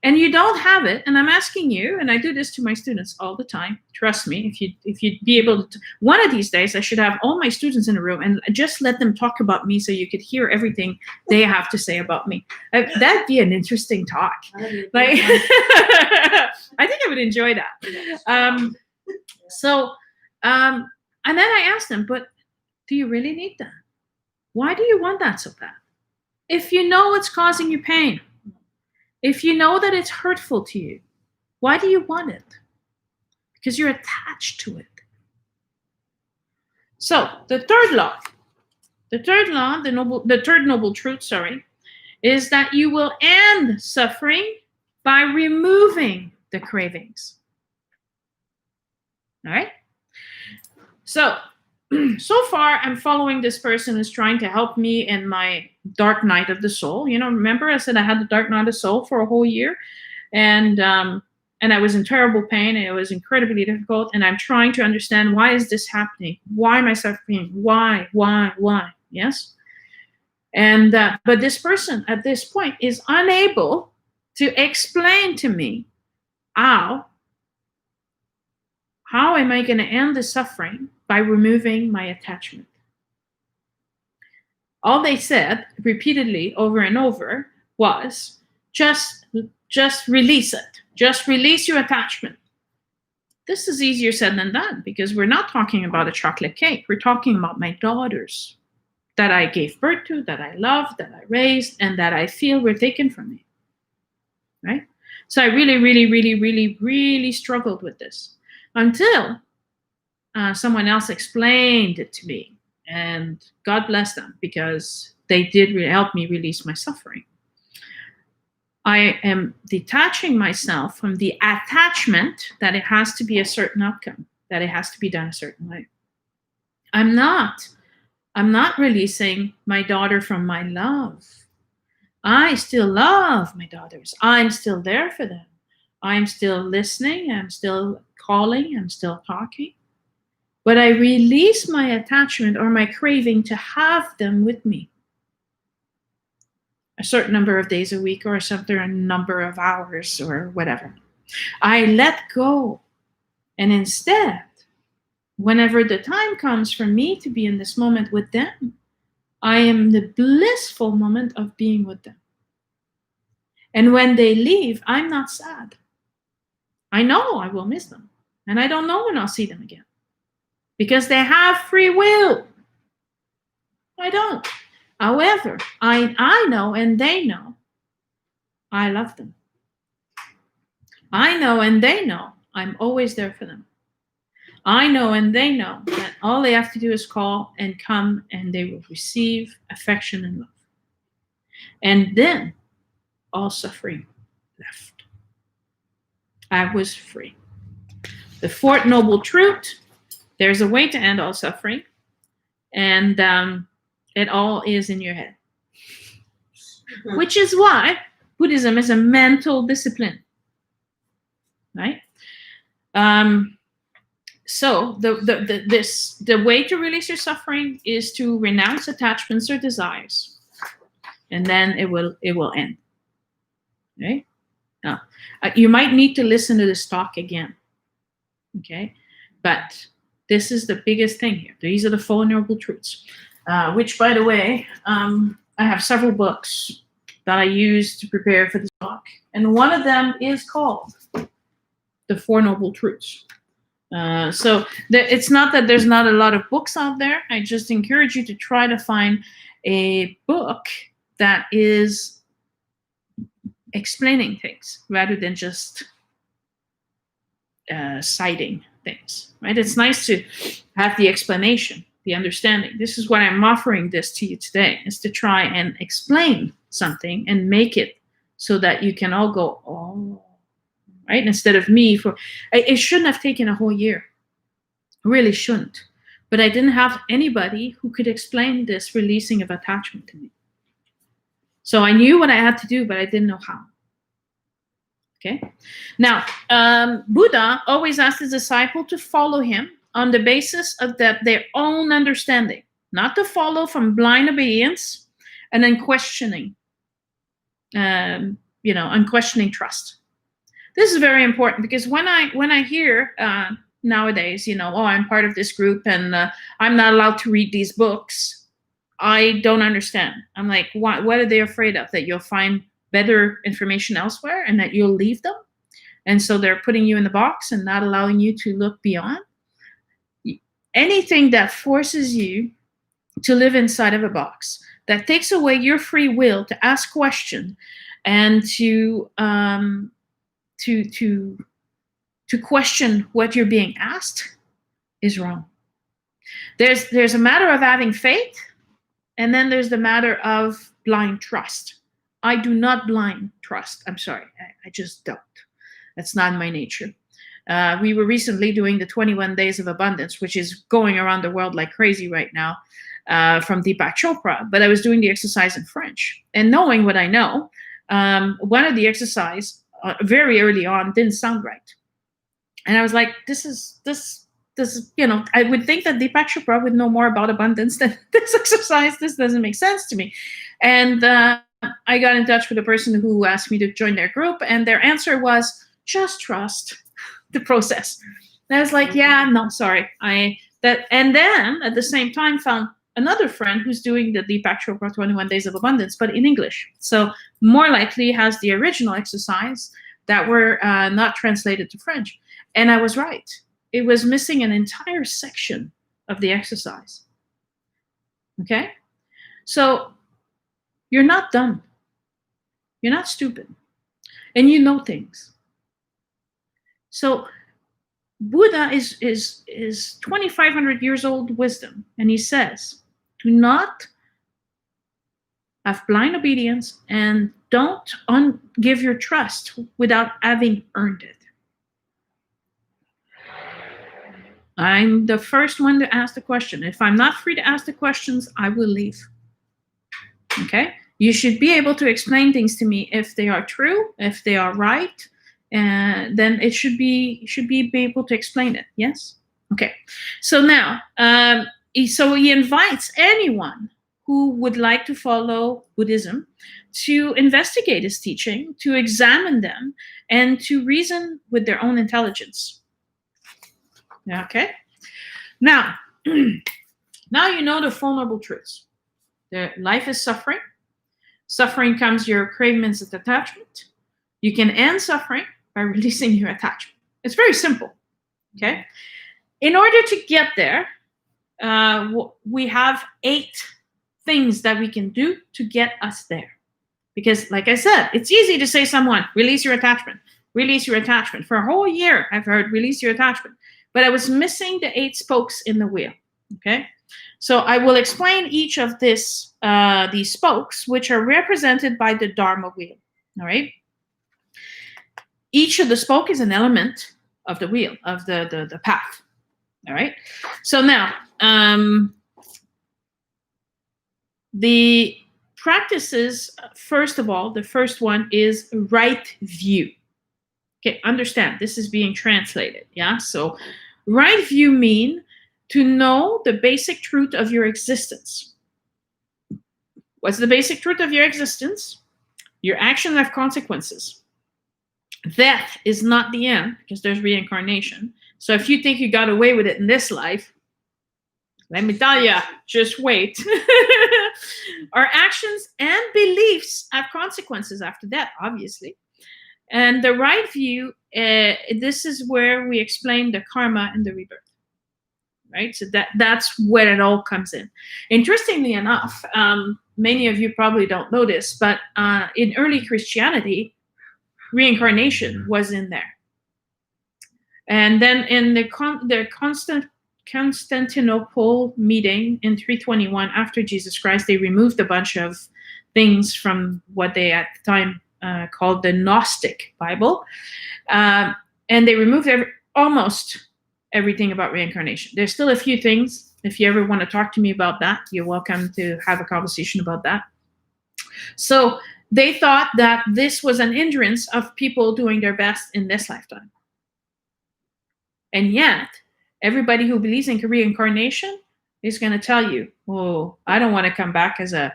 And you don't have it, and I'm asking you, and I do this to my students all the time. Trust me, if you'd be able to, one of these days, I should have all my students in a room and just let them talk about me so you could hear everything they have to say about me. That'd be an interesting talk. Like, I think I would enjoy that. And then I asked them, but Do you really need that? Why do you want that so bad? If you know it's causing you pain, if you know that it's hurtful to you, why do you want it? Because you're attached to it. So the third noble truth, is that you will end suffering by removing the cravings. All right? So far, I'm following this person who's trying to help me in my dark night of the soul. Remember I said I had the dark night of the soul for a whole year, and I was in terrible pain, and it was incredibly difficult. And I'm trying to understand, why is this happening? Why am I suffering? Why? Yes. And but this person at this point is unable to explain to me how am I going to end the suffering by removing my attachment. All they said repeatedly over and over was, just release it. Just release your attachment. This is easier said than done, because we're not talking about a chocolate cake. We're talking about my daughters that I gave birth to, that I loved, that I raised, and that I feel were taken from me. Right? So I really, really, really, really, really struggled with this until someone else explained it to me. And God bless them, because they did help me release my suffering. I am detaching myself from the attachment that it has to be a certain outcome, that it has to be done a certain way. I'm not releasing my daughter from my love. I still love my daughters. I'm still there for them. I'm still listening. I'm still calling. I'm still talking. But I release my attachment or my craving to have them with me a certain number of days a week, or a certain number of hours, or whatever. I let go. And instead, whenever the time comes for me to be in this moment with them, I am the blissful moment of being with them. And when they leave, I'm not sad. I know I will miss them. And I don't know when I'll see them again. Because they have free will. I don't. However, I know, and they know, I love them. I know, and they know, I'm always there for them. I know, and they know that all they have to do is call and come, and they will receive affection and love. And then all suffering left. I was free. The fourth noble truth, there's a way to end all suffering, and it all is in your head. Which is why Buddhism is a mental discipline, right? So the way to release your suffering is to renounce attachments or desires, and then it will end. Okay? Now, you might need to listen to this talk again. Okay, but this is the biggest thing here. These are the Four Noble Truths, which, by the way, I have several books that I use to prepare for this talk, and one of them is called The Four Noble Truths. So it's not that there's not a lot of books out there. I just encourage you to try to find a book that is explaining things rather than just citing things, right? It's nice to have the explanation, the understanding. This is what I'm offering this to you today, is to try and explain something and make it so that you can all go, oh, right? Instead of me, it shouldn't have taken a whole year. Really shouldn't. But I didn't have anybody who could explain this releasing of attachment to me. So I knew what I had to do, but I didn't know how. Okay. Now, Buddha always asked his disciple to follow him on the basis of their own understanding, not to follow from blind obedience and then questioning, unquestioning trust. This is very important, because when I hear nowadays, I'm part of this group and I'm not allowed to read these books, I don't understand. I'm like, what are they afraid of? That you'll find better information elsewhere and that you'll leave them? And so they're putting you in the box and not allowing you to look beyond. Anything that forces you to live inside of a box that takes away your free will to ask questions and to question what you're being asked is wrong. There's a matter of having faith, and then there's the matter of blind trust. I do not blind trust. I'm sorry. I just don't. That's not my nature. We were recently doing the 21 Days of Abundance, which is going around the world like crazy right now, from Deepak Chopra. But I was doing the exercise in French. And knowing what I know, one of the exercise very early on didn't sound right. And I was like, this is, I would think that Deepak Chopra would know more about abundance than this exercise. This doesn't make sense to me. And I got in touch with a person who asked me to join their group, and their answer was, just trust the process. And I was like, yeah, no, sorry. And then at the same time found another friend who's doing the Deepak Chopra 21 Days of Abundance, but in English. So more likely has the original exercise that were not translated to French. And I was right. It was missing an entire section of the exercise. Okay? So you're not dumb. You're not stupid. And you know things. So Buddha is 2,500 years old wisdom. And he says, do not have blind obedience and don't give your trust without having earned it. I'm the first one to ask the question. If I'm not free to ask the questions, I will leave. Okay? You should be able to explain things to me if they are true, if they are right, then it should be able to explain it. Yes? Okay. So now, he invites anyone who would like to follow Buddhism to investigate his teaching, to examine them, and to reason with their own intelligence. Okay? Now, now you know the vulnerable truths. Life is suffering. Suffering comes your cravings and attachment. You can end suffering by releasing your attachment. It's very simple. Okay? In order to get there, we have 8 things that we can do to get us there. Because, like I said, it's easy to say someone, release your attachment. Release your attachment. For a whole year, I've heard, release your attachment. But I was missing the 8 spokes in the wheel. Okay? So I will explain each of these spokes, which are represented by the Dharma wheel. All right? Each of the spoke is an element of the wheel, of the path. All right? So now, the practices, first of all, the first one is right view. Okay, understand, this is being translated, yeah? So right view mean to know the basic truth of your existence. What's the basic truth of your existence? Your actions have consequences. Death is not the end, because there's reincarnation. So if you think you got away with it in this life, let me tell you, just wait. Our actions and beliefs have consequences after that, obviously. And the right view, this is where we explain the karma and the rebirth. Right? So that's where it all comes in. Interestingly enough, many of you probably don't know this, but in early Christianity, reincarnation was in there. And then in the Constantinople meeting in 321 after Jesus Christ, they removed a bunch of things from what they at the time called the Gnostic Bible. And they removed almost everything about reincarnation. There's still a few things. If you ever want to talk to me about that, you're welcome to have a conversation about that. So they thought that this was an hindrance of people doing their best in this lifetime. And yet, everybody who believes in reincarnation is going to tell you, oh, I don't want to come back as a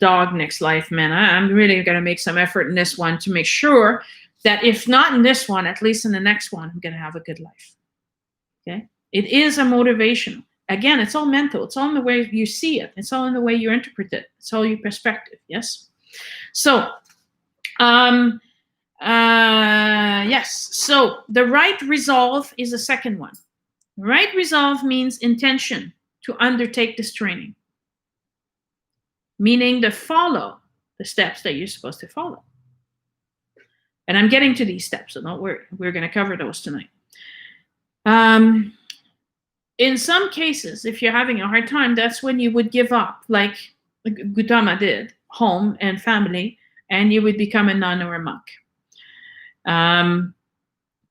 dog next life, man. I'm really going to make some effort in this one to make sure that if not in this one, at least in the next one, I'm going to have a good life. Okay? It is a motivation. Again, it's all mental. It's all in the way you see it. It's all in the way you interpret it. It's all your perspective. Yes? So, yes. So the right resolve is the second one. Right resolve means intention to undertake this training, meaning to follow the steps that you're supposed to follow. And I'm getting to these steps, so don't worry. We're going to cover those tonight. In some cases, if you're having a hard time, that's when you would give up, like Gautama did, home and family, and you would become a nun or a monk.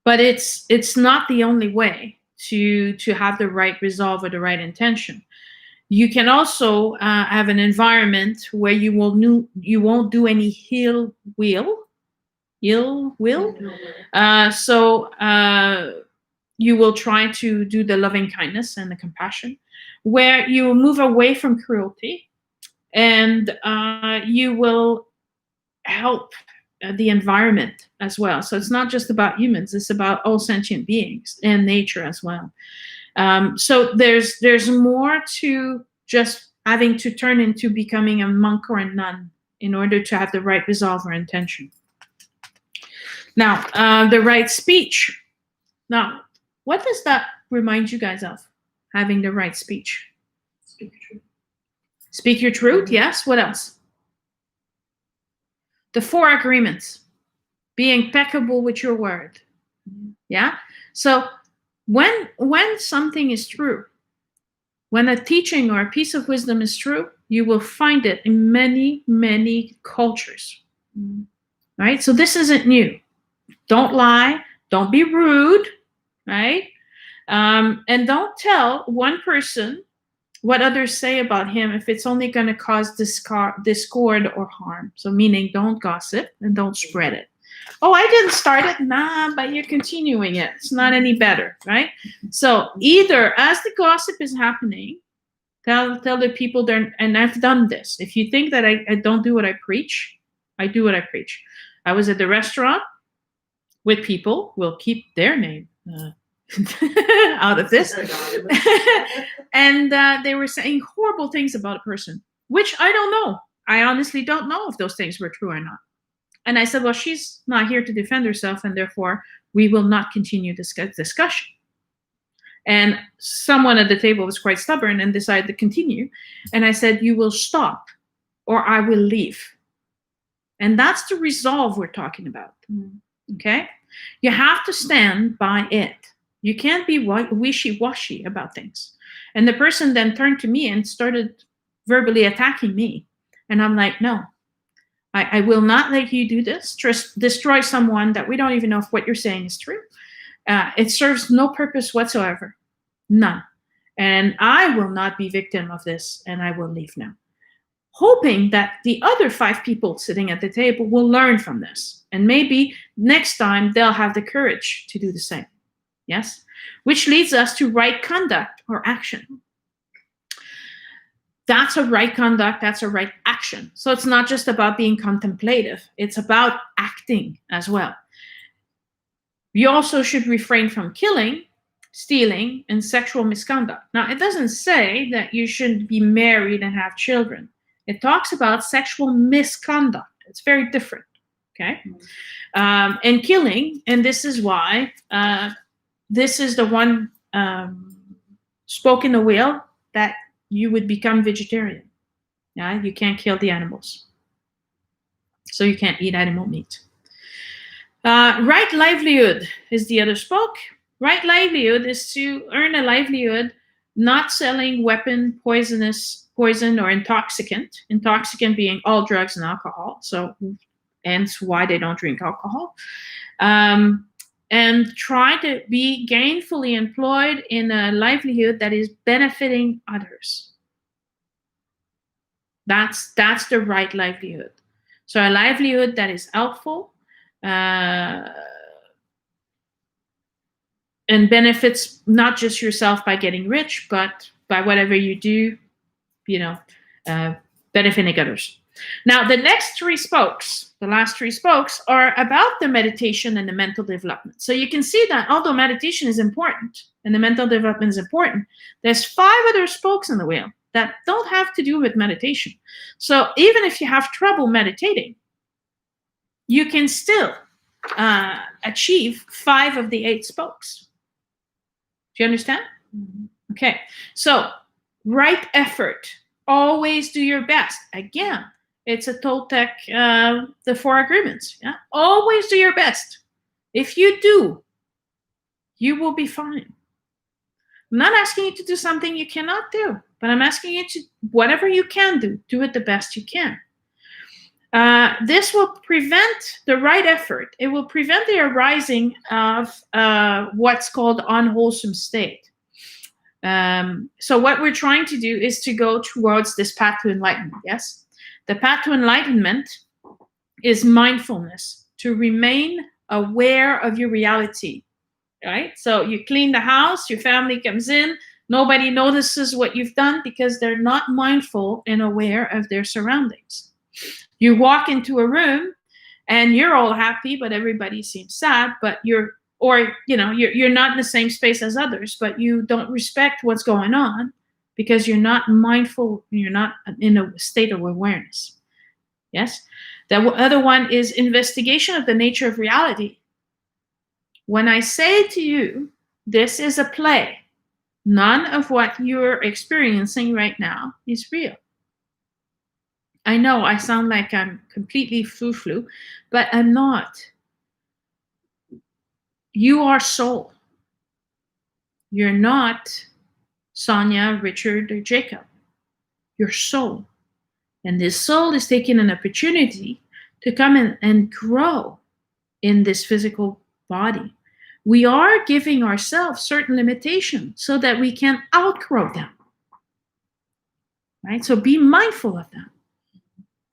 But it's not the only way to have the right resolve or the right intention. You can also have an environment where you won't do any ill will. You will try to do the loving kindness and the compassion, where you will move away from cruelty, and you will help the environment as well. So it's not just about humans, it's about all sentient beings and nature as well. So there's more to just having to turn into becoming a monk or a nun in order to have the right resolve or intention. Now, the right speech. Now, what does that remind you guys of? Having the right speech. Speak your truth. Speak your truth, yes. What else? The 4 agreements. Be impeccable with your word. Yeah? So when something is true, when a teaching or a piece of wisdom is true, you will find it in many, many cultures. Right? So this isn't new. Don't lie. Don't be rude. Right? And don't tell one person what others say about him if it's only going to cause discord or harm. So meaning don't gossip and don't spread it. Oh, I didn't start it. Nah, but you're continuing it. It's not any better, right? So either as the gossip is happening, tell the people there, and I've done this. If you think that I don't do what I preach, I do what I preach. I was at the restaurant with people, we'll keep their name out of this. And they were saying horrible things about a person, which I don't know. I honestly don't know if those things were true or not. And I said, well, she's not here to defend herself, and therefore we will not continue this discussion. And someone at the table was quite stubborn and decided to continue. And I said, you will stop or I will leave. And that's the resolve we're talking about. Okay? You have to stand by it. You can't be wishy-washy about things. And the person then turned to me and started verbally attacking me. And I'm like, no, I will not let you do this. Just destroy someone that we don't even know if what you're saying is true. It serves no purpose whatsoever. None. And I will not be victim of this, and I will leave now. Hoping that the other 5 people sitting at the table will learn from this. And maybe next time they'll have the courage to do the same. Yes? Which leads us to right conduct or action. That's a right conduct, that's a right action. So it's not just about being contemplative, it's about acting as well. You also should refrain from killing, stealing, and sexual misconduct. Now, it doesn't say that you shouldn't be married and have children. It talks about sexual misconduct. It's very different, okay? And killing, and this is why, this is the one spoke in the will that you would become vegetarian. Yeah, you can't kill the animals. So you can't eat animal meat. Right livelihood is the other spoke. Right livelihood is to earn a livelihood not selling weapon, poison, or intoxicant. Intoxicant being all drugs and alcohol. So hence why they don't drink alcohol. And try to be gainfully employed in a livelihood that is benefiting others. That's the right livelihood. So a livelihood that is helpful and benefits not just yourself by getting rich, but by whatever you do, benefiting others. Now, the next 3 spokes, the last 3 spokes, are about the meditation and the mental development. So you can see that although meditation is important and the mental development is important, there's 5 other spokes in the wheel that don't have to do with meditation. So even if you have trouble meditating, you can still achieve 5 of the 8 spokes. Do you understand? Mm-hmm. Okay. So Right effort. Always do your best. Again, it's a Toltec, the four agreements. Yeah? Always do your best. If you do, you will be fine. I'm not asking you to do something you cannot do, but I'm asking you to, whatever you can do it the best you can. This will prevent the right effort. It will prevent the arising of what's called unwholesome state. So what we're trying to do is to go towards this path to enlightenment. Yes, the path to enlightenment is mindfulness, to remain aware of your reality. Right? So you clean the house, your family comes in, nobody notices what you've done because they're not mindful and aware of their surroundings. You walk into a room and you're all happy, but everybody seems sad, but you're not in the same space as others, but you don't respect what's going on because you're not mindful, you're not in a state of awareness. Yes? The other one is investigation of the nature of reality. When I say to you, this is a play, none of what you're experiencing right now is real. I know I sound like I'm completely foo-flu, but I'm not. You are soul. You're not Sonia, Richard, or Jacob. You're soul. And this soul is taking an opportunity to come in and grow in this physical body. We are giving ourselves certain limitations so that we can outgrow them. Right? So be mindful of them.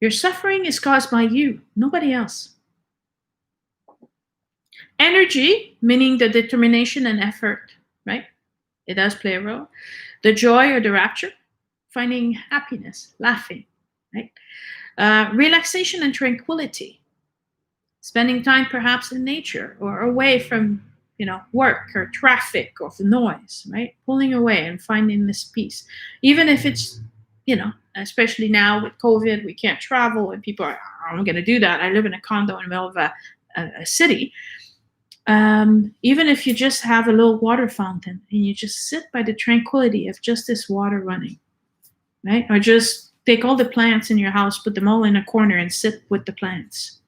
Your suffering is caused by you, nobody else. Energy, meaning the determination and effort, right? It does play a role. The joy or the rapture, finding happiness, laughing, right? Relaxation and tranquility, spending time perhaps in nature or away from work or traffic or the noise, right? Pulling away and finding this peace. Even if it's, especially now with COVID, we can't travel and people are, I'm going to do that. I live in a condo in the middle of a city. Even if you just have a little water fountain and you just sit by the tranquility of just this water running, right? Or just take all the plants in your house, put them all in a corner and sit with the plants.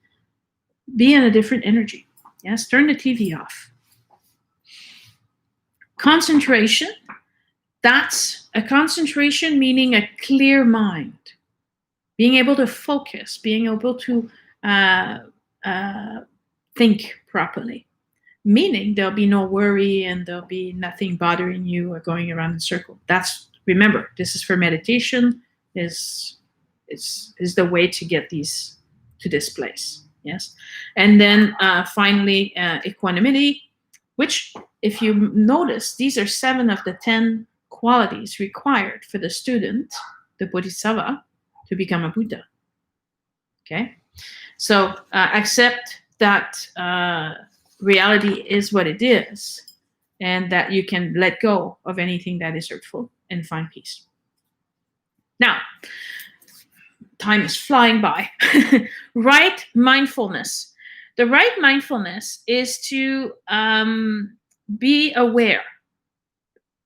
Be in a different energy. Yes, turn the TV off. Concentration, that's a concentration meaning a clear mind. Being able to focus, being able to think properly. Meaning there'll be no worry and there'll be nothing bothering you or going around in a circle. Remember, this is for meditation, is the way to get these to this place. Yes. And then finally, equanimity, which, if you notice, these are 7 of the 10 qualities required for the student, the Bodhisattva, to become a Buddha. Okay? So accept that reality is what it is, and that you can let go of anything that is hurtful and find peace. Now, time is flying by. Right mindfulness. The right mindfulness is to be aware.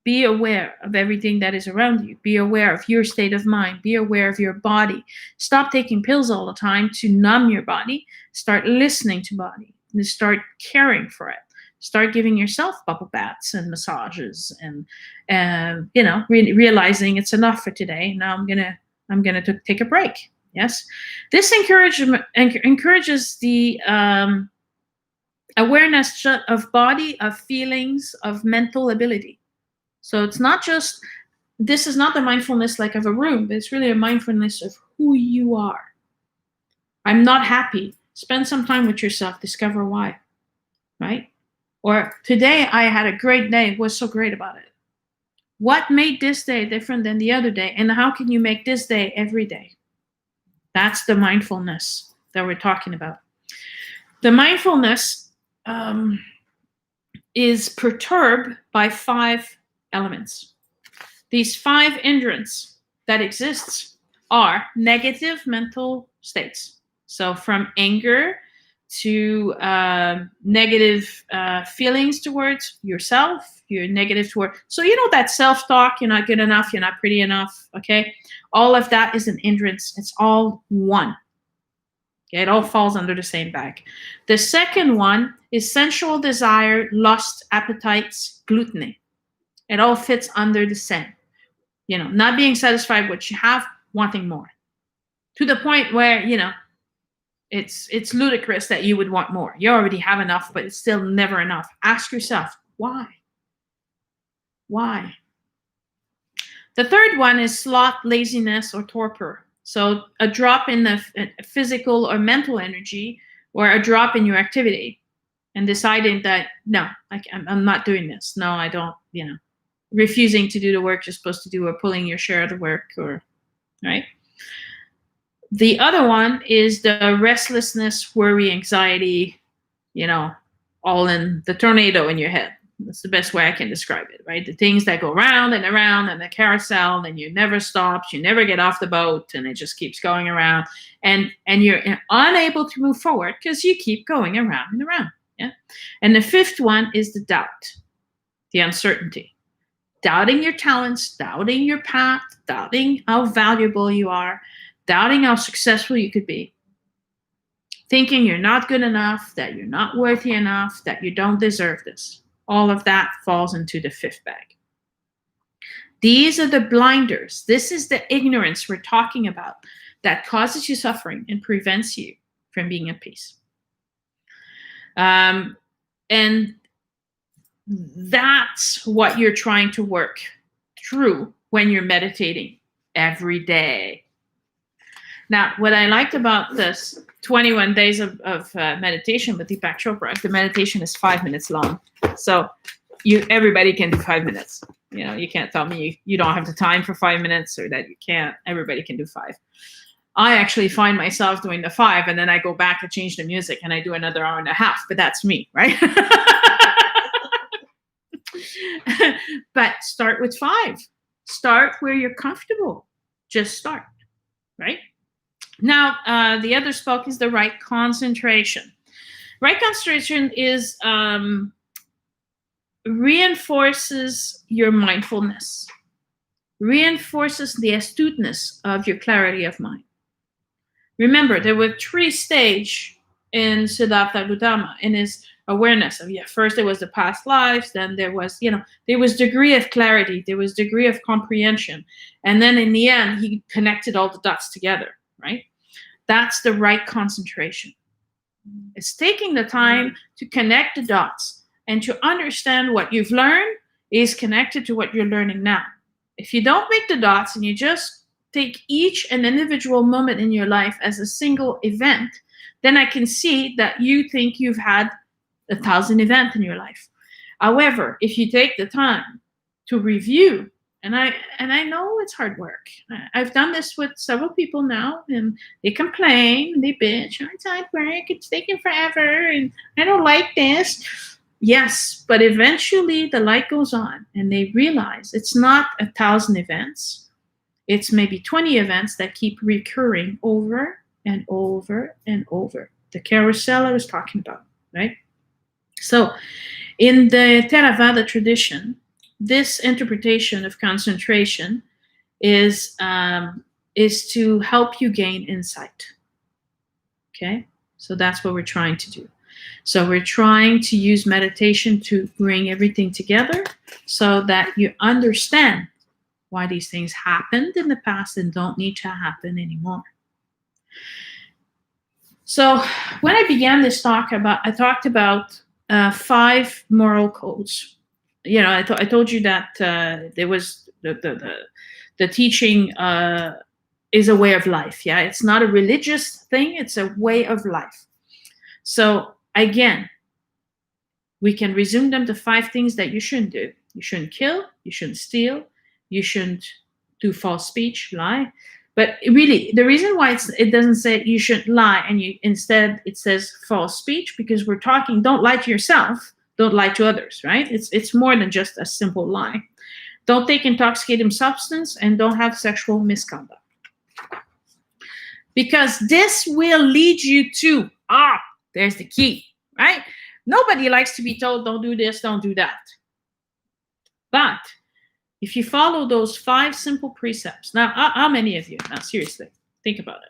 Be aware of everything that is around you. Be aware of your state of mind. Be aware of your body. Stop taking pills all the time to numb your body. Start listening to body. And start caring for it. Start giving yourself bubble baths and massages, and realizing it's enough for today. Now I'm gonna take a break. Yes, this encourages the awareness of body, of feelings, of mental ability. So it's not just, this is not the mindfulness like of a room, but it's really a mindfulness of who you are. I'm not happy. Spend some time with yourself, discover why, right? Or today I had a great day. What's so great about it? What made this day different than the other day? And how can you make this day every day? That's the mindfulness that we're talking about. The mindfulness is perturbed by 5 elements. These 5 hindrances that exists are negative mental states. So from anger to negative feelings towards yourself. You're negative toward, so that self-talk, you're not good enough, you're not pretty enough, okay? All of that is an hindrance. It's all one. Okay, it all falls under the same bag. The second one is sensual desire, lust, appetites, gluttony. It all fits under the same. Not being satisfied with what you have, wanting more. To the point where, it's ludicrous that you would want more. You already have enough, but it's still never enough. Ask yourself, why? Why? The third one is sloth, laziness, or torpor. So a drop in the physical or mental energy, or a drop in your activity, and deciding that, no, I'm not doing this. No, I don't, refusing to do the work you're supposed to do, or pulling your share of the work, or, right? The other one is the restlessness, worry, anxiety, all in the tornado in your head. That's the best way I can describe it, right? The things that go round and around and the carousel, and you never stops, you never get off the boat, and it just keeps going around, and you're unable to move forward because you keep going around and around. Yeah. And the fifth one is the doubt, the uncertainty, doubting your talents, doubting your path, doubting how valuable you are, doubting how successful you could be, thinking you're not good enough, that you're not worthy enough, that you don't deserve this. All of that falls into the fifth bag. These are the blinders. This is the ignorance we're talking about that causes you suffering and prevents you from being at peace. And that's what you're trying to work through when you're meditating every day. Now, what I liked about this 21 days of meditation with Deepak Chopra, the meditation is 5 minutes long. So everybody can do 5 minutes. You can't tell me you don't have the time for 5 minutes, or that you can't. Everybody can do 5. I actually find myself doing the 5, and then I go back and change the music, and I do another hour and a half. But that's me, right? But start with 5. Start where you're comfortable. Just start, right? Now, the other spoke is the right concentration. Right concentration is reinforces your mindfulness, reinforces the astuteness of your clarity of mind. Remember, there were 3 stages in Siddhartha Gautama in his awareness of, first there was the past lives, then there was, there was degree of clarity, there was degree of comprehension, and then in the end, he connected all the dots together. Right? That's the right concentration. It's taking the time to connect the dots and to understand what you've learned is connected to what you're learning now. If you don't make the dots and you just take each an individual moment in your life as a single event, then I can see that you think you've had 1,000 events in your life. However, if you take the time to review, and I know it's hard work. I've done this with several people now, and they complain, they bitch, it's hard work, it's taking forever, and I don't like this. Yes, but eventually the light goes on, and they realize it's not 1,000 events. It's maybe 20 events that keep recurring over and over and over. The carousel I was talking about, right? So in the Theravada tradition, this interpretation of concentration is to help you gain insight. Okay? So that's what we're trying to do. So we're trying to use meditation to bring everything together so that you understand why these things happened in the past and don't need to happen anymore. So when I began this talk, I talked about 5 moral codes. I told you that there was the teaching is a way of life. Yeah, it's not a religious thing; it's a way of life. So again, we can resume them to 5 things that you shouldn't do. You shouldn't kill. You shouldn't steal. You shouldn't do false speech, lie. But really, the reason why it doesn't say you shouldn't lie, and instead it says false speech, because we're talking, don't lie to yourself. Don't lie to others, right? It's more than just a simple lie. Don't take intoxicating substance, and don't have sexual misconduct. Because this will lead you to There's the key, right? Nobody likes to be told, don't do this, don't do that. But if you follow those 5 simple precepts, now, how many of you, now seriously, think about it.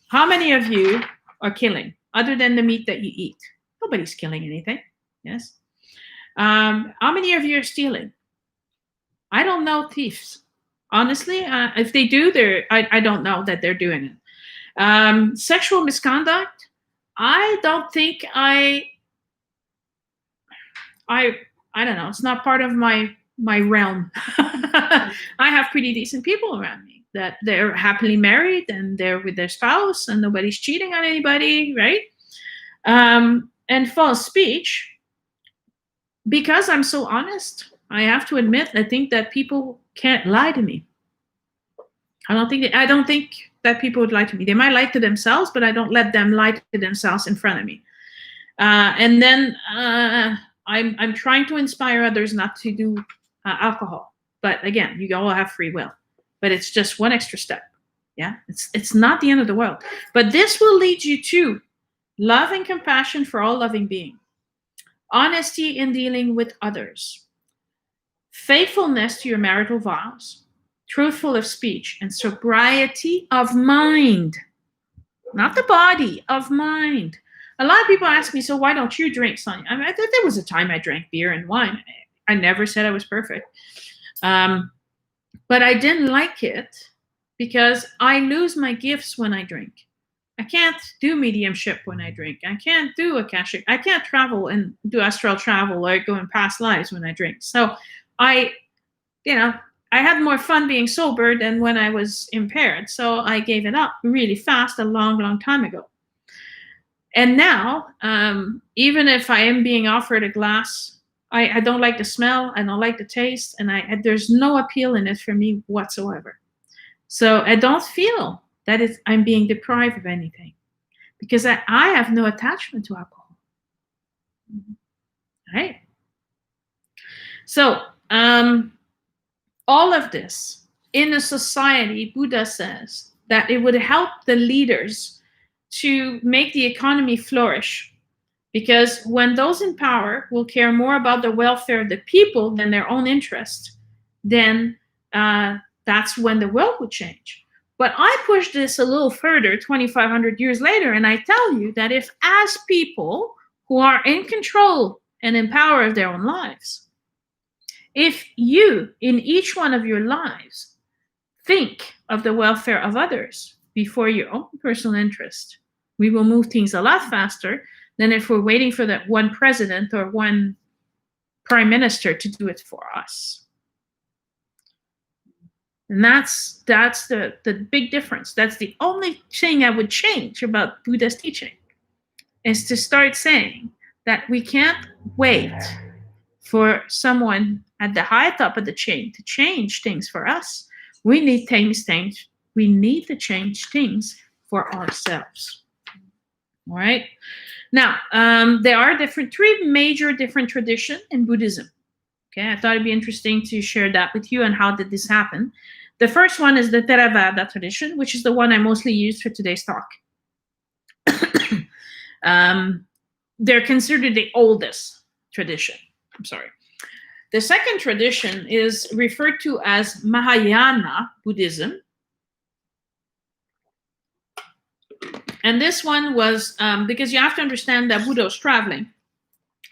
How many of you are killing, other than the meat that you eat? Nobody's killing anything, yes? How many of you are stealing? I don't know thieves. Honestly, if they do, I don't know that they're doing it. Sexual misconduct, I don't think I don't know. It's not part of my realm. I have pretty decent people around me that they're happily married and they're with their spouse and nobody's cheating on anybody, right? And false speech, because I'm so honest, I have to admit, I think that people can't lie to me. I don't think that people would lie to me. They might lie to themselves, but I don't let them lie to themselves in front of me. And then I'm trying to inspire others not to do alcohol. But again, you all have free will. But it's just one extra step. Yeah, it's not the end of the world. But this will lead you to love and compassion for all loving beings, honesty in dealing with others, faithfulness to your marital vows, truthful of speech, and sobriety of mind. Not the body, of mind. A lot of people ask me, so why don't you drink, Sonia? I mean, there was a time I drank beer and wine. I never said I was perfect. But I didn't like it because I lose my gifts when I drink. I can't do mediumship when I drink. I can't do Akashic. I can't travel and do astral travel or go in past lives when I drink. So I had more fun being sober than when I was impaired. So I gave it up really fast a long, long time ago. And now, even if I am being offered a glass, I don't like the smell, I don't like the taste, and there's no appeal in it for me whatsoever. So I don't feel that I'm being deprived of anything because I have no attachment to alcohol. Right? So all of this in a society, Buddha says that it would help the leaders to make the economy flourish, because when those in power will care more about the welfare of the people than their own interest, then that's when the world would change. But I push this a little further 2,500 years later, and I tell you that if, as people who are in control and in power of their own lives, if you, in each one of your lives, think of the welfare of others before your own personal interest, we will move things a lot faster than if we're waiting for that one president or one prime minister to do it for us. And that's the big difference. That's the only thing I would change about Buddha's teaching, is to start saying that we can't wait for someone at the high top of the chain to change things for us. We need we need to change things for ourselves. All right. Now, there are three major different traditions in Buddhism. Okay, I thought it'd be interesting to share that with you and how did this happen. The first one is the Theravada tradition, which is the one I mostly used for today's talk. They're considered the oldest tradition. I'm sorry. The second tradition is referred to as Mahayana Buddhism. And this one was, because you have to understand that Buddha was traveling,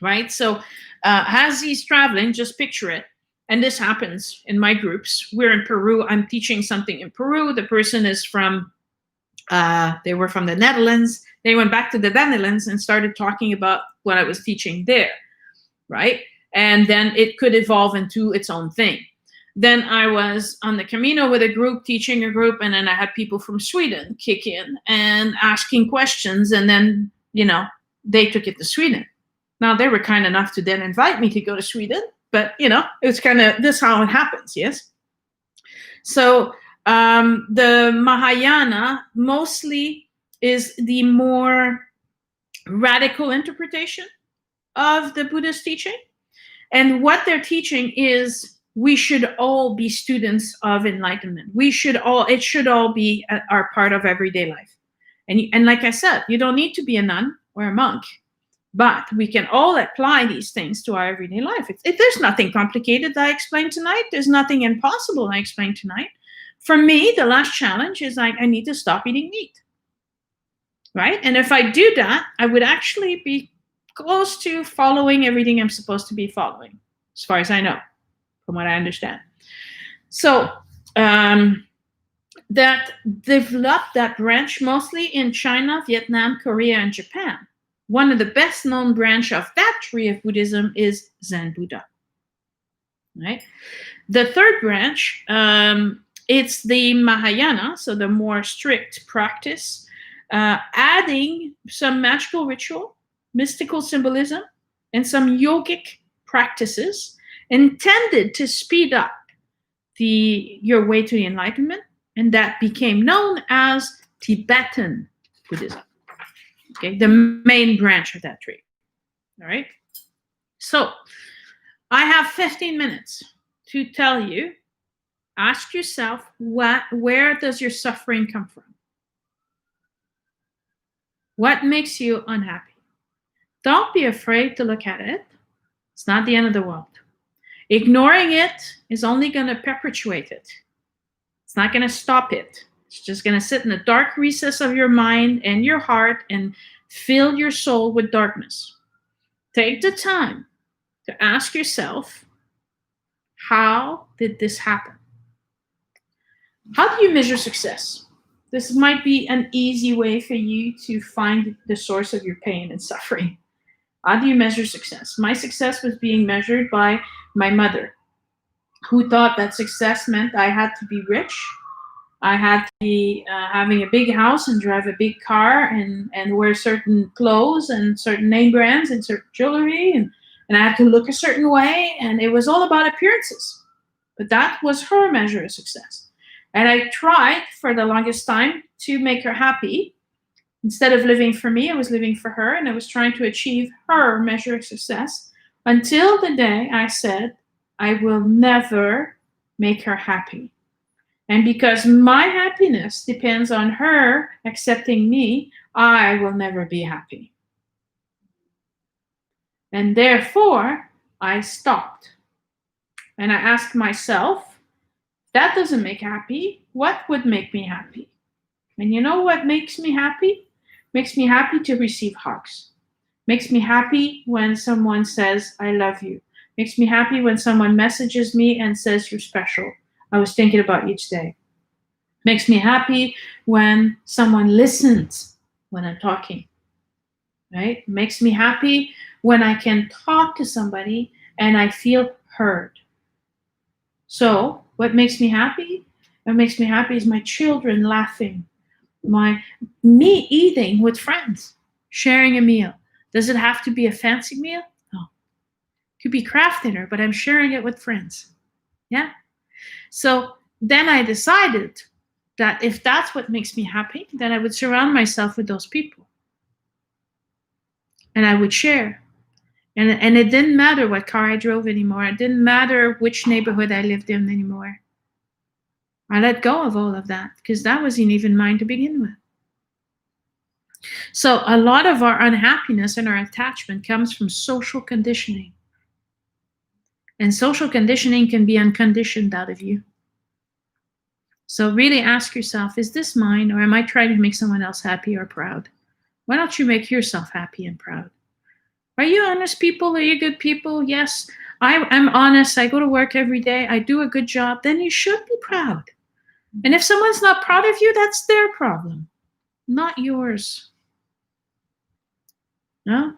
right? So as he's traveling, just picture it. And this happens in my groups. We're in Peru. I'm teaching something in Peru. The person is they were from the Netherlands. They went back to the Netherlands and started talking about what I was teaching there, right? And then it could evolve into its own thing. Then I was on the Camino with a group, teaching a group, and then I had people from Sweden kick in and asking questions, and then, they took it to Sweden. Now, they were kind enough to then invite me to go to Sweden, but, it's kind of this how it happens, yes? So the Mahayana mostly is the more radical interpretation of the Buddhist teaching. And what they're teaching is we should all be students of enlightenment. It should all be our part of everyday life. And like I said, you don't need to be a nun. or a monk, but we can all apply these things to our everyday life. There's nothing complicated that I explained tonight. There's nothing impossible I explained tonight. For me, the last challenge is I need to stop eating meat, right? And if I do that, I would actually be close to following everything I'm supposed to be following, as far as I know, from what I understand. So that developed that branch mostly in China, Vietnam, Korea, and Japan. One of the best known branch of that tree of Buddhism is Zen Buddha. Right? The third branch, it's the Mahayana, so the more strict practice, adding some magical ritual, mystical symbolism, and some yogic practices intended to speed up your way to the enlightenment, and that became known as Tibetan Buddhism. Okay, the main branch of that tree. All right. So I have 15 minutes to tell you. Ask yourself, where does your suffering come from? What makes you unhappy? Don't be afraid to look at it. It's not the end of the world. Ignoring it is only going to perpetuate it. It's not going to stop it. It's just going to sit in the dark recess of your mind and your heart and fill your soul with darkness. Take the time to ask yourself, how did this happen? How do you measure success? This might be an easy way for you to find the source of your pain and suffering. How do you measure success? My success was being measured by my mother, who thought that success meant I had to be rich. I had to be having a big house and drive a big car and wear certain clothes and certain name brands and certain jewelry. And I had to look a certain way. And it was all about appearances. But that was her measure of success. And I tried for the longest time to make her happy. Instead of living for me, I was living for her. And I was trying to achieve her measure of success until the day I said, I will never make her happy. And because my happiness depends on her accepting me, I will never be happy. And therefore, I stopped. And I asked myself, that doesn't make happy. What would make me happy? And you know what makes me happy? Makes me happy to receive hugs. Makes me happy when someone says, I love you. Makes me happy when someone messages me and says, you're special. I was thinking about you today. Makes me happy when someone listens when I'm talking, right? Makes me happy when I can talk to somebody and I feel heard. So what makes me happy? What makes me happy is my children laughing, me eating with friends, sharing a meal. Does it have to be a fancy meal? No. It could be craft dinner, but I'm sharing it with friends. Yeah. So then I decided that if that's what makes me happy, then I would surround myself with those people. And I would share. And it didn't matter what car I drove anymore. It didn't matter which neighborhood I lived in anymore. I let go of all of that because that wasn't even mine to begin with. So a lot of our unhappiness and our attachment comes from social conditioning. And social conditioning can be unconditioned out of you. So really ask yourself, is this mine, or am I trying to make someone else happy or proud? Why don't you make yourself happy and proud? Are you honest people? Are you good people? Yes, I'm honest. I go to work every day. I do a good job. Then you should be proud. And if someone's not proud of you, that's their problem, not yours. No?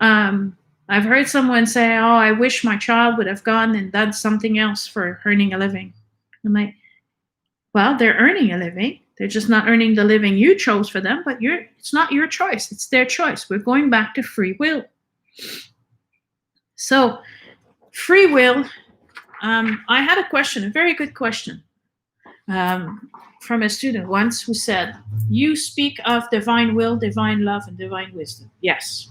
I've heard someone say, oh, I wish my child would have gone and done something else for earning a living. I'm like, well, they're earning a living. They're just not earning the living you chose for them, but it's not your choice. It's their choice. We're going back to free will. So free will, I had a question, a very good question from a student once who said, you speak of divine will, divine love, and divine wisdom. Yes.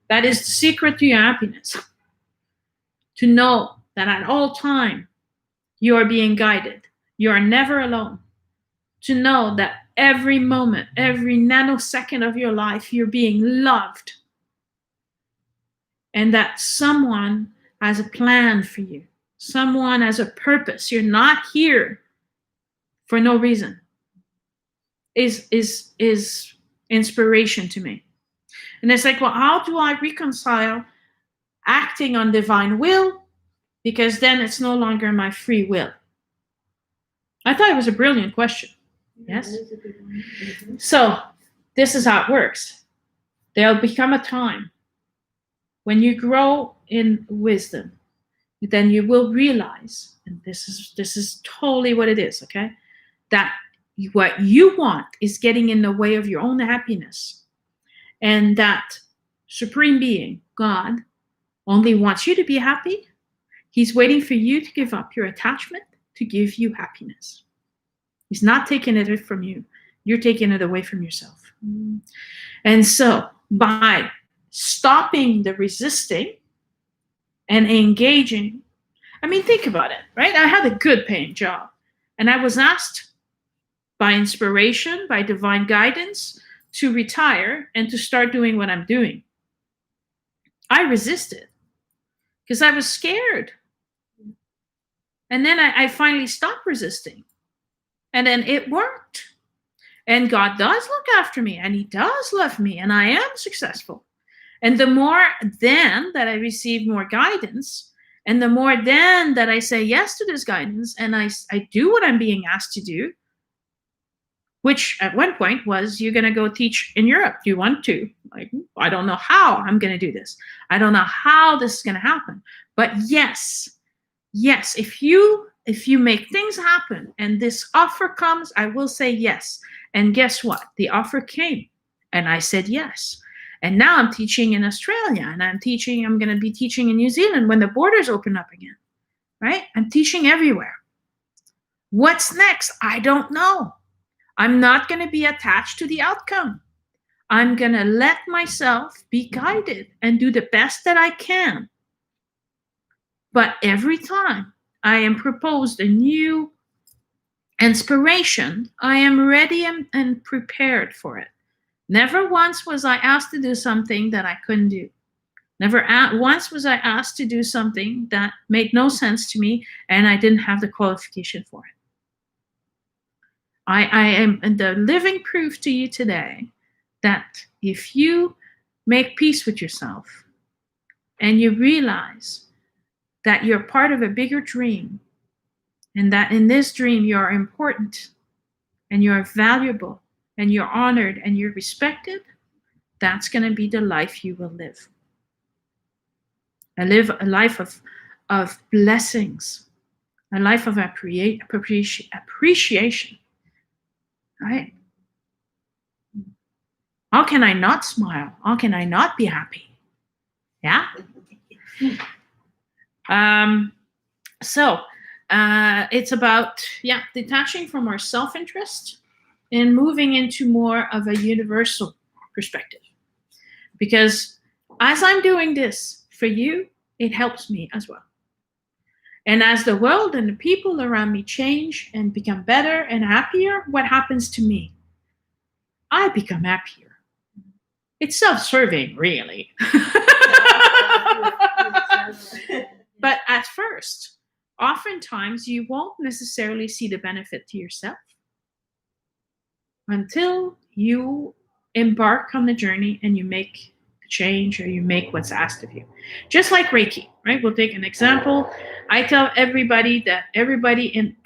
That is the secret to your happiness. To know that at all time you are being guided. You are never alone. To know that every moment, every nanosecond of your life, you're being loved. And that someone has a plan for you. Someone has a purpose. You're not here for no reason. Is inspiration to me. And it's like, well, how do I reconcile acting on divine will? Because then it's no longer my free will. I thought it was a brilliant question. Yes? So this is how it works. There'll become a time when you grow in wisdom, then you will realize, and this is totally what it is, okay? That what you want is getting in the way of your own happiness. And that Supreme Being, God, only wants you to be happy. He's waiting for you to give up your attachment to give you happiness. He's not taking it from you. You're taking it away from yourself. And so by stopping the resisting and engaging, I mean, think about it, right? I had a good paying job, and I was asked by inspiration, by divine guidance, to retire and to start doing what I'm doing. I resisted because I was scared. And then I finally stopped resisting. And then it worked. And God does look after me, and he does love me, and I am successful. And the more then that I receive more guidance, and the more then that I say yes to this guidance, and I do what I'm being asked to do, which at one point was, you're going to go teach in Europe. Do you want to? Like, I don't know how I'm going to do this. I don't know how this is going to happen. But yes, if you make things happen and this offer comes, I will say yes. And guess what? The offer came, and I said yes. And now I'm teaching in Australia, and I'm going to be teaching in New Zealand when the borders open up again, right? I'm teaching everywhere. What's next? I don't know. I'm not going to be attached to the outcome. I'm going to let myself be guided and do the best that I can. But every time I am proposed a new inspiration, I am ready and prepared for it. Never once was I asked to do something that I couldn't do. Never once was I asked to do something that made no sense to me and I didn't have the qualification for it. I am the living proof to you today that if you make peace with yourself and you realize that you're part of a bigger dream, and that in this dream you're important and you're valuable and you're honored and you're respected, that's going to be the life you will live. Live a life of blessings, a life of appreciation, right? How can I not smile? How can I not be happy? Yeah? So it's about, detaching from our self-interest and moving into more of a universal perspective. Because as I'm doing this for you, it helps me as well. And as the world and the people around me change and become better and happier, what happens to me? I become happier. It's self-serving, really. But at first, oftentimes you won't necessarily see the benefit to yourself until you embark on the journey and you make the change or you make what's asked of you. Just like Reiki, right? We'll take an example. I tell everybody that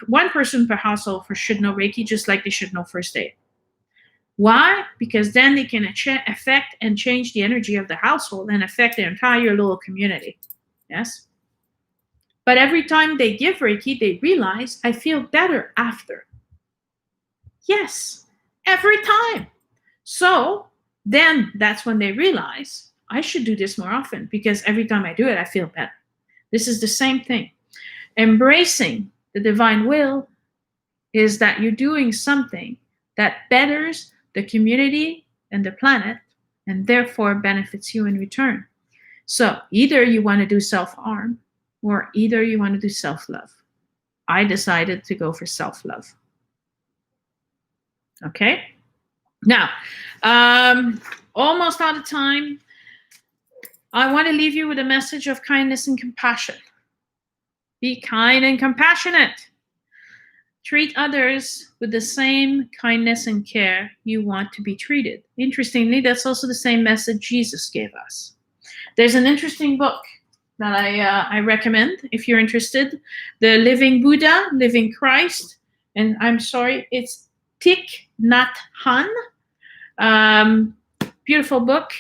one person per household should know Reiki, just like they should know first aid. Why? Because then they can affect and change the energy of the household and affect the entire little community. Yes? But every time they give Reiki, they realize, I feel better after. Yes, every time. So then that's when they realize, I should do this more often because every time I do it, I feel better. This is the same thing. Embracing the divine will is that you're doing something that betters the community and the planet and therefore benefits you in return. So either you want to do self-harm or either you want to do self-love. I decided to go for self-love. Okay. Now, almost out of time. I want to leave you with a message of kindness and compassion. Be kind and compassionate. Treat others with the same kindness and care you want to be treated. Interestingly, that's also the same message Jesus gave us. There's an interesting book that I recommend if you're interested. The Living Buddha, Living Christ. And I'm sorry, it's Thich Nhat Hanh. Beautiful book.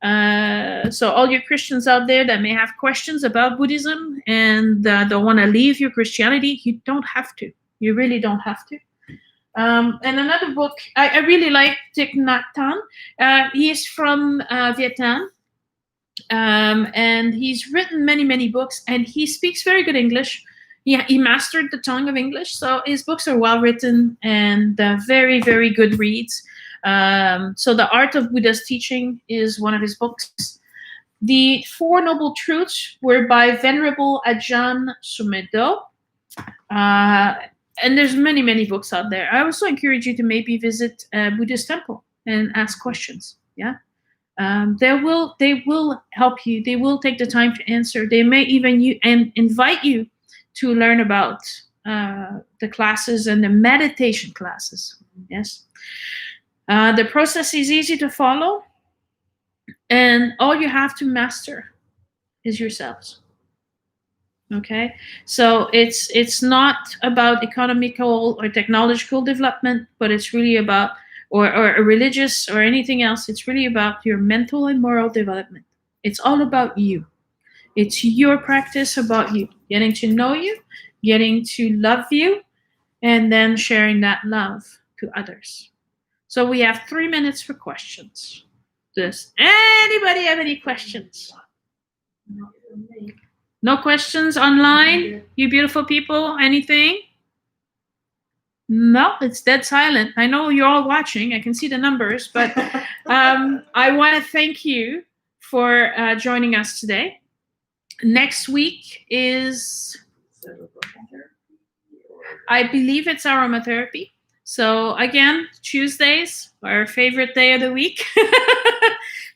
So all you Christians out there that may have questions about Buddhism and don't want to leave your Christianity, you don't have to. You really don't have to. And another book, I really like Thich Nhat Hanh. He is from Vietnam. And he's written many, many books, and he speaks very good English. He mastered the tongue of English, so his books are well written and very, very good reads. So The Art of Buddha's Teaching is one of his books. The Four Noble Truths were by Venerable Ajahn Sumedho. And there's many, many books out there. I also encourage you to maybe visit a Buddhist temple and ask questions. Yeah. They will help you. They will take the time to answer. They may even invite you to learn about the classes and the meditation classes. Yes. The process is easy to follow, and all you have to master is yourselves. Okay, so it's not about economical or technological development, but it's really about or religious or anything else. It's really about your mental and moral development. It's all about you. It's your practice about you, getting to know you, getting to love you, and then sharing that love to others. So we have 3 minutes for questions. Does anybody have any questions? No questions online? You beautiful people, anything? No, it's dead silent. I know you're all watching. I can see the numbers, but I want to thank you for joining us today. Next week is, I believe it's aromatherapy. So again, Tuesdays, our favorite day of the week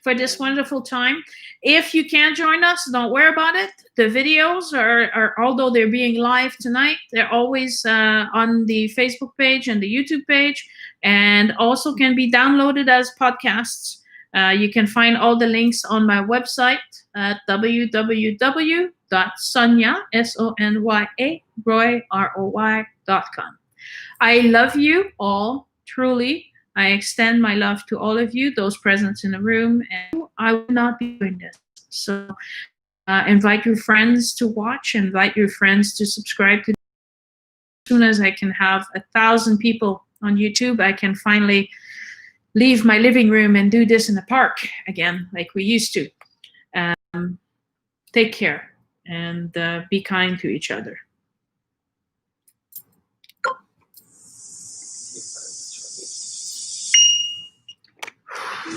for this wonderful time. If you can't join us, don't worry about it. The videos are although they're being live tonight, they're always on the Facebook page and the YouTube page, and also can be downloaded as podcasts. You can find all the links on my website at www.sonya, S-O-N-Y-A, roy.com. I love you all, truly. I extend my love to all of you, those present in the room, and I will not be doing this. So invite your friends to watch, invite your friends to subscribe to. As soon as I can have 1,000 people on YouTube, I can finally leave my living room and do this in the park again, like we used to. Take care and be kind to each other.